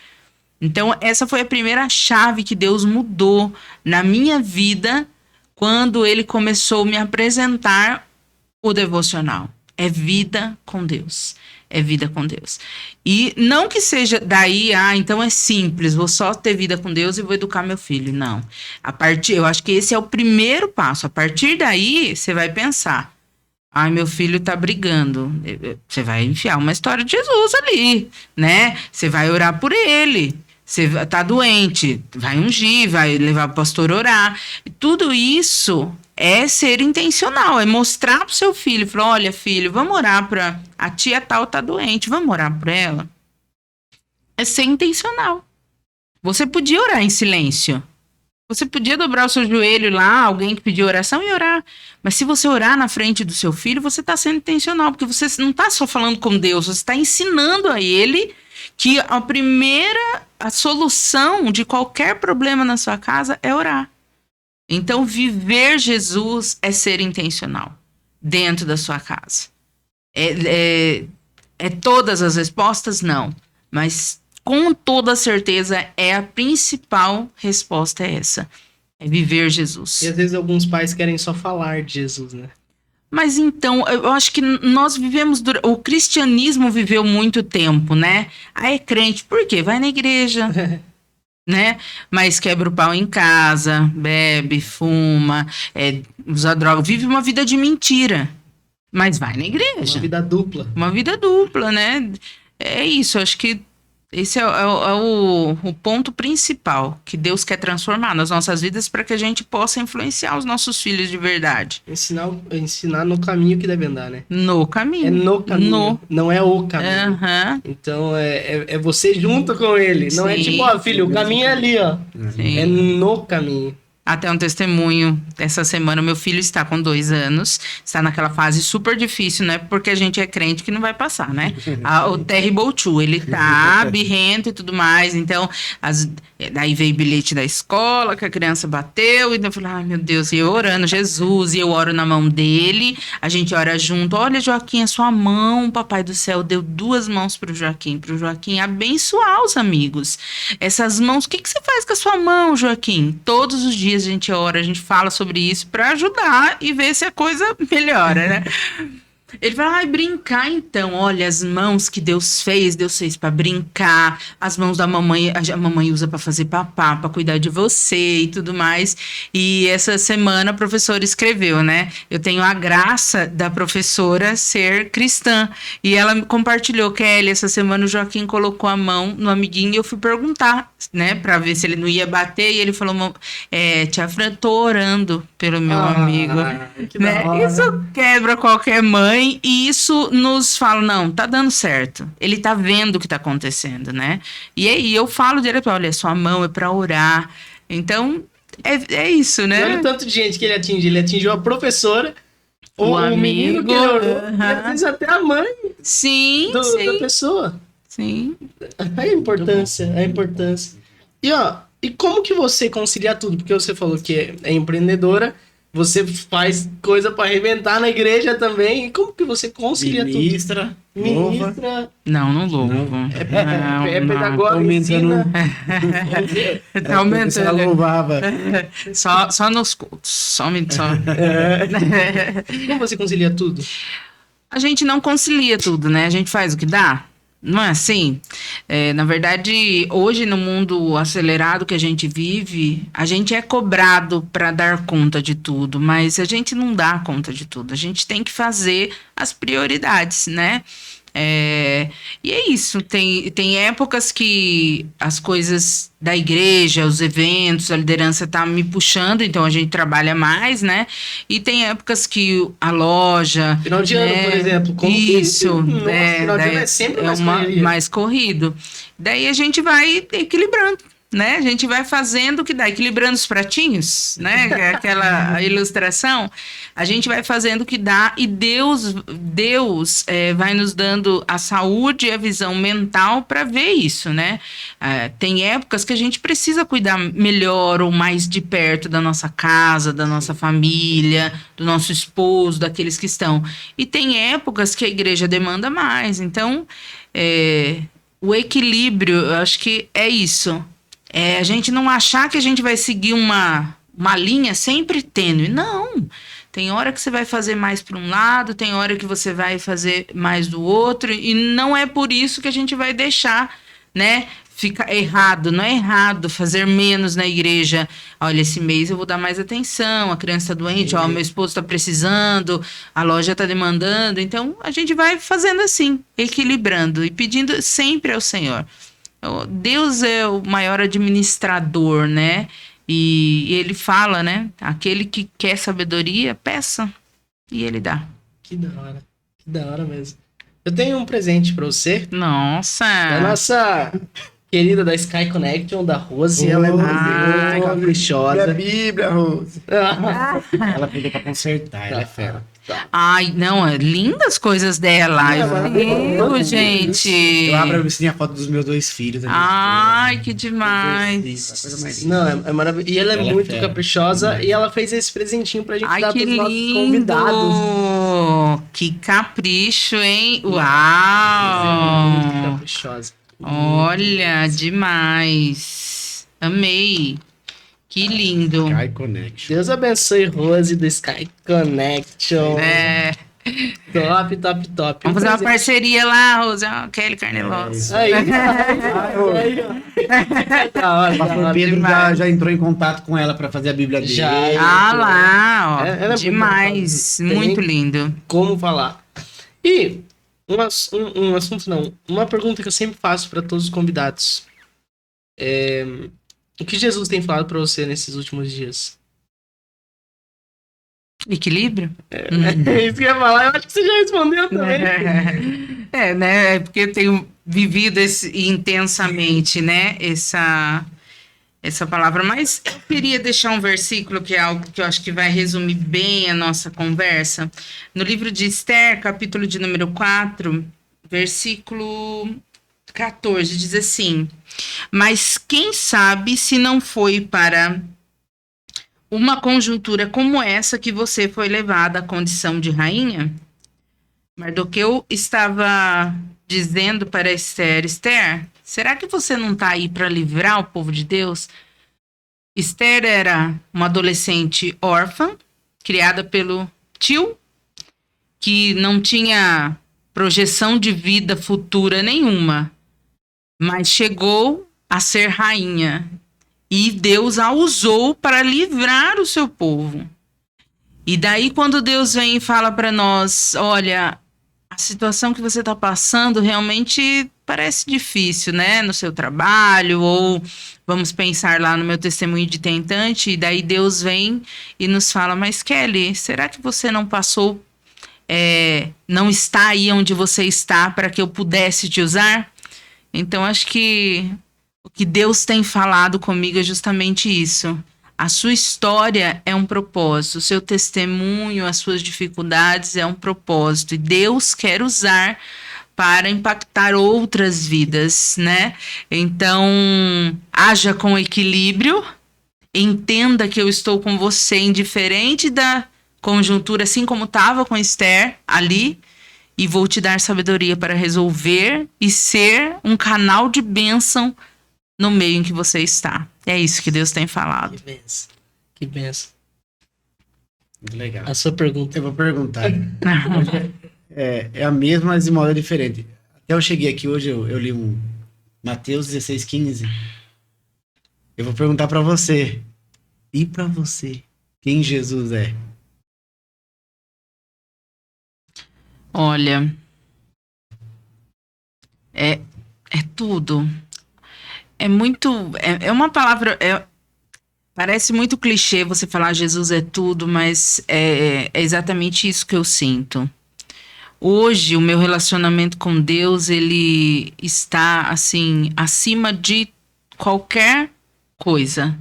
Então, essa foi a primeira chave que Deus mudou na minha vida quando Ele começou a me apresentar o devocional. É vida com Deus. É vida com Deus. E não que seja daí, então é simples, vou só ter vida com Deus e vou educar meu filho. Não. Eu acho que esse é o primeiro passo. A partir daí, você vai pensar, meu filho tá brigando. Você vai enfiar uma história de Jesus ali, né? Você vai orar por ele. Você tá doente, vai ungir, vai levar o pastor orar. Tudo isso é ser intencional, é mostrar pro seu filho, falar, olha, filho, vamos orar pra... A tia tal tá doente, vamos orar por ela? É ser intencional. Você podia orar em silêncio. Você podia dobrar o seu joelho lá, alguém que pediu oração e orar. Mas se você orar na frente do seu filho, você está sendo intencional, porque você não está só falando com Deus, você está ensinando a ele que a solução de qualquer problema na sua casa é orar. Então, viver Jesus é ser intencional dentro da sua casa. É todas as respostas? Não. Mas, com toda certeza, a principal resposta é essa. É viver Jesus. E às vezes alguns pais querem só falar de Jesus, né? Mas então, eu acho que nós vivemos... O cristianismo viveu muito tempo, né? Aí é crente, por quê? Vai na igreja, né? Mas quebra o pau em casa, bebe, fuma, usa droga, vive uma vida de mentira. Mas vai na igreja. Uma vida dupla. Uma vida dupla, né? É isso, acho que esse é o ponto principal que Deus quer transformar nas nossas vidas para que a gente possa influenciar os nossos filhos de verdade. Ensinar no caminho que deve andar, né? No caminho. É no caminho, não é o caminho. Então é você junto com ele. Não é Sim. tipo, ó, filho, o caminho é ali, ó. Sim. É no caminho. Até um testemunho, essa semana meu filho está com 2 anos, está naquela fase super difícil, né? Porque a gente é crente que não vai passar, né? O terrible two, ele tá birrento e tudo mais, então, daí veio bilhete da escola, que a criança bateu, e eu falei, ai meu Deus, e eu orando, Jesus, e eu oro na mão dele, a gente ora junto, olha Joaquim, a sua mão, papai do céu, deu 2 mãos pro Joaquim abençoar os amigos. Essas mãos, o que você faz com a sua mão, Joaquim? Todos os dias a gente ora, a gente fala sobre isso para ajudar e ver se a coisa melhora, né? Ele vai, ai, brincar então. Olha, as mãos que Deus fez para brincar. As mãos da mamãe, a mamãe usa para fazer papá, para cuidar de você e tudo mais. E essa semana a professora escreveu, né? Eu tenho a graça da professora ser cristã. E ela compartilhou, Kelly, essa semana o Joaquim colocou a mão no amiguinho e eu fui perguntar, né? Para ver se ele não ia bater. E ele falou, tia Fran, tô orando pelo meu amigo. Né? Isso quebra qualquer mãe. E isso nos fala, não, tá dando certo. Ele tá vendo o que tá acontecendo, né? E aí eu falo direto, olha, sua mão é pra orar. Então, é isso, né? E olha o tanto de gente que ele atinge. Ele atingiu a professora, o menino que ele orou, e às vezes até a mãe sim. da pessoa. Sim. A importância. E como que você concilia tudo? Porque você falou que é empreendedora, você faz coisa pra arrebentar na igreja também. E como que você concilia Ministra. tudo? Ministra. Não louvo. É pedagoga, ensina. Tá aumentando. Ela louvava. Só nos cultos. Só. Como você concilia tudo? A gente não concilia tudo, né? A gente faz o que dá. Não é assim? Na verdade, hoje no mundo acelerado que a gente vive, a gente é cobrado para dar conta de tudo, mas a gente não dá conta de tudo. A gente tem que fazer as prioridades, né? E é isso, tem épocas que as coisas da igreja, os eventos, a liderança tá me puxando, então a gente trabalha mais, né? E tem épocas que a loja... Final de ano, por exemplo. Como isso, final de ano é sempre mais corrido. Daí a gente vai equilibrando, né? A gente vai fazendo o que dá, equilibrando os pratinhos, né? Aquela ilustração. A gente vai fazendo o que dá e Deus vai nos dando a saúde e a visão mental para ver isso, né? Tem épocas que a gente precisa cuidar melhor ou mais de perto da nossa casa, da nossa família, do nosso esposo, daqueles que estão. E tem épocas que a igreja demanda mais. Então, o equilíbrio, eu acho que é isso. A gente não achar que a gente vai seguir uma linha sempre tênue. Não. Tem hora que você vai fazer mais para um lado, tem hora que você vai fazer mais do outro, e não é por isso que a gente vai deixar, né, ficar errado. Não é errado fazer menos na igreja. Olha, esse mês eu vou dar mais atenção, a criança está doente, meu esposo está precisando, a loja está demandando. Então, a gente vai fazendo assim, equilibrando e pedindo sempre ao Senhor. Deus é o maior administrador, né? E ele fala, né? Aquele que quer sabedoria, peça e ele dá. Que da hora mesmo. Eu tenho um presente pra você. Nossa! Da nossa querida da Sky Connection, da Rose. Ela é muito caprichosa. Minha Bíblia, Rose. Ela pediu pra consertar, ela é fera. Ai, não, lindas as coisas dela. Gente. Eu abro a foto dos meus 2 filhos. Ai, que demais. Não, é maravilhoso. E ela é muito caprichosa e ela fez esse presentinho pra gente dar pros nossos convidados. Que capricho, hein? Uau! É muito caprichosa. Olha, demais. Amei. Que lindo. Sky Connection. Deus abençoe Rose do Sky Connection. É. Top, top, top. Vamos fazer uma parceria lá, Rose. Kelly Carnelos. Aí, aí, ó. Da hora, O da pastor hora. Pedro demais. já entrou em contato com ela para fazer a Bíblia dele. Já. Ah lá, ó. Ela é Demais. muito Muito tem- lindo. Como falar. E um assunto não, uma pergunta que eu sempre faço para todos os convidados. O que Jesus tem falado para você nesses últimos dias? Equilíbrio? É isso que eu ia falar, eu acho que você já respondeu também. É, né? É porque eu tenho vivido intensamente, né? Essa palavra. Mas eu queria deixar um versículo que é algo que eu acho que vai resumir bem a nossa conversa. No livro de Esther, capítulo de número 4, versículo 14, diz assim: mas quem sabe se não foi para uma conjuntura como essa que você foi levada à condição de rainha? Mardoqueu estava dizendo para Esther: Esther, será que você não está aí para livrar o povo de Deus? Esther era uma adolescente órfã, criada pelo tio, que não tinha projeção de vida futura nenhuma, mas chegou a ser rainha. E Deus a usou para livrar o seu povo. E daí, quando Deus vem e fala para nós: olha, a situação que você está passando realmente parece difícil, né? No seu trabalho, ou vamos pensar lá no meu testemunho de tentante. E daí Deus vem e nos fala: mas Kelly, será que você não passou, não está aí onde você está para que eu pudesse te usar? Então, acho que o que Deus tem falado comigo é justamente isso. A sua história é um propósito, o seu testemunho, as suas dificuldades é um propósito. E Deus quer usar para impactar outras vidas, né? Então, haja com equilíbrio, entenda que eu estou com você indiferente da conjuntura, assim como estava com Esther ali, e vou te dar sabedoria para resolver e ser um canal de bênção no meio em que você está. É isso que Deus tem falado. Que benção. Que benção. Muito legal. A sua pergunta. Eu vou perguntar. É a mesma, mas de modo diferente. Até eu cheguei aqui hoje, eu li um Mateus 16:15. Eu vou perguntar para você. E para você, quem Jesus é? Olha, é tudo. É muito. É uma palavra. Parece muito clichê você falar Jesus é tudo, mas é exatamente isso que eu sinto. Hoje, o meu relacionamento com Deus, ele está, assim, acima de qualquer coisa.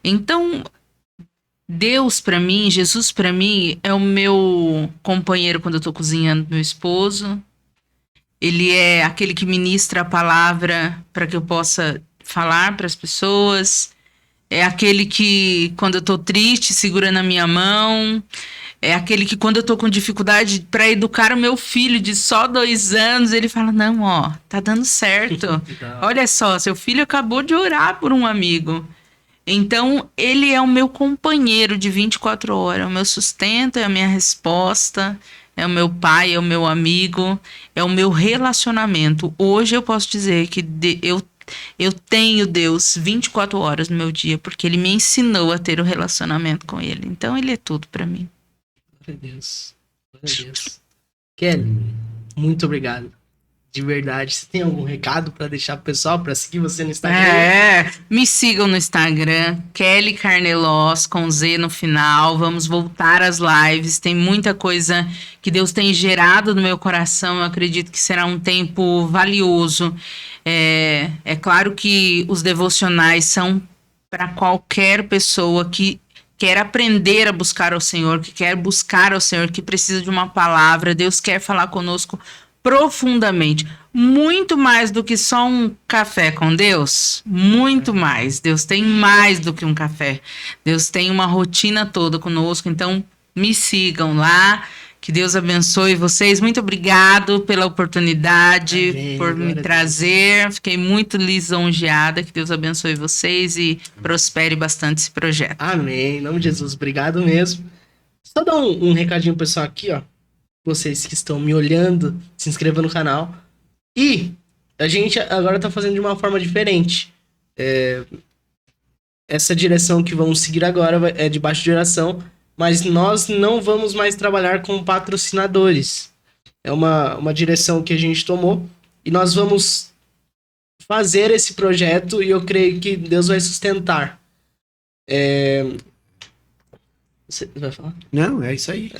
Então, Deus para mim, Jesus para mim, é o meu companheiro quando eu tô cozinhando pro meu esposo. Ele é aquele que ministra a palavra para que eu possa falar para as pessoas. É aquele que, quando eu tô triste, segura na minha mão. É aquele que, quando eu tô com dificuldade para educar o meu filho de só 2 anos, ele fala: não, ó, tá dando certo. Olha só, seu filho acabou de orar por um amigo. Então, ele é o meu companheiro de 24 horas, é o meu sustento, é a minha resposta, é o meu pai, é o meu amigo, é o meu relacionamento. Hoje eu posso dizer que eu tenho Deus 24 horas no meu dia, porque ele me ensinou a ter o relacionamento com ele. Então, ele é tudo para mim. Glória a Deus. Glória a Deus. Kelly, muito obrigado. De verdade. Você tem algum recado para deixar pro pessoal, para seguir você no Instagram? Me sigam no Instagram, Kelly Carnelos, com Z no final. Vamos voltar às lives. Tem muita coisa que Deus tem gerado no meu coração. Eu acredito que será um tempo valioso. É claro que os devocionais são para qualquer pessoa que quer aprender a buscar ao Senhor, que quer buscar ao Senhor, que precisa de uma palavra. Deus quer falar conosco profundamente, muito mais do que só um café com Deus, muito mais. Deus tem mais do que um café. Deus tem uma rotina toda conosco, então me sigam lá, Que Deus abençoe vocês. Muito obrigado pela oportunidade, Amém. por me trazer. Fiquei muito lisonjeada. Que Deus abençoe vocês e prospere bastante esse projeto. Amém. Em nome de Jesus, obrigado mesmo. Só dar um recadinho pro pessoal aqui, ó. Vocês que estão me olhando, se inscreva no canal. E a gente agora tá fazendo de uma forma diferente. Essa direção que vamos seguir agora é de baixa geração, mas nós não vamos mais trabalhar com patrocinadores. É uma direção que a gente tomou e nós vamos fazer esse projeto e eu creio que Deus vai sustentar. Você vai falar? Não, é isso aí.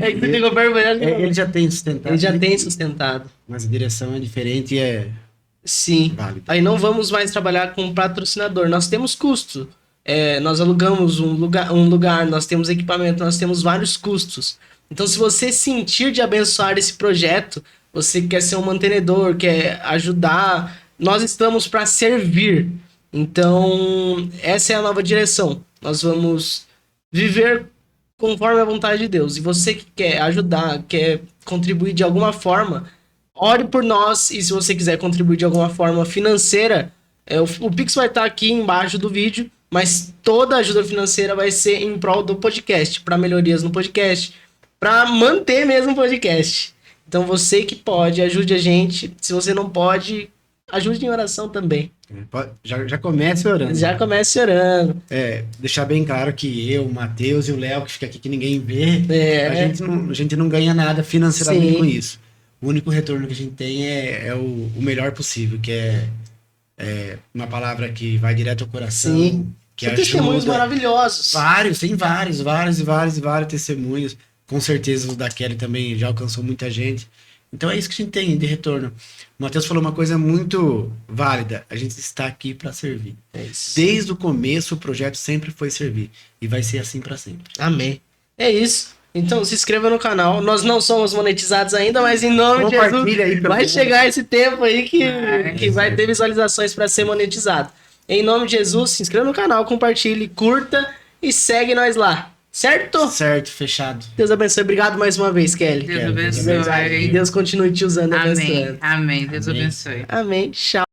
É que você ficou perguntando. Ele já tem sustentado. Ele já tem sustentado. Mas a direção é diferente e é Sim. válida. Aí não vamos mais trabalhar com patrocinador. Nós temos custo. Nós alugamos um lugar, nós temos equipamento, nós temos vários custos. Então, se você sentir de abençoar esse projeto, você quer ser um mantenedor, quer ajudar, nós estamos para servir. Então, essa é a nova direção. Nós vamos viver conforme a vontade de Deus. E você que quer ajudar, quer contribuir de alguma forma, ore por nós. E se você quiser contribuir de alguma forma financeira, o Pix vai estar aqui embaixo do vídeo, mas toda a ajuda financeira vai ser em prol do podcast, para melhorias no podcast, para manter mesmo o podcast. Então você que pode, ajude a gente. Se você não pode, ajude em oração também. Já comece orando. Já comece orando. Deixar bem claro que eu, o Matheus e o Léo, que fica aqui que ninguém vê, a gente não ganha nada financeiramente com isso. O único retorno que a gente tem é o melhor possível, que é uma palavra que vai direto ao coração. Sim. Que São testemunhos maravilhosos. Tem vários testemunhos. Com certeza o da Kelly também já alcançou muita gente. Então é isso que a gente tem de retorno. O Matheus falou uma coisa muito válida. A gente está aqui para servir. É isso. Desde o começo o projeto sempre foi servir. E vai ser assim para sempre. Amém. É isso. Então se inscreva no canal. Nós não somos monetizados ainda, mas em nome de Jesus Aí, vai chegar esse tempo aí que vai ter visualizações para ser monetizado. Em nome de Jesus, se inscreva no canal, compartilhe, curta e segue nós lá. Certo? Certo, fechado. Deus abençoe. Obrigado mais uma vez, Kelly. Deus abençoe. E Deus continue te usando e Amém. abençoando. Amém. Deus Amém. abençoe. Amém. Tchau.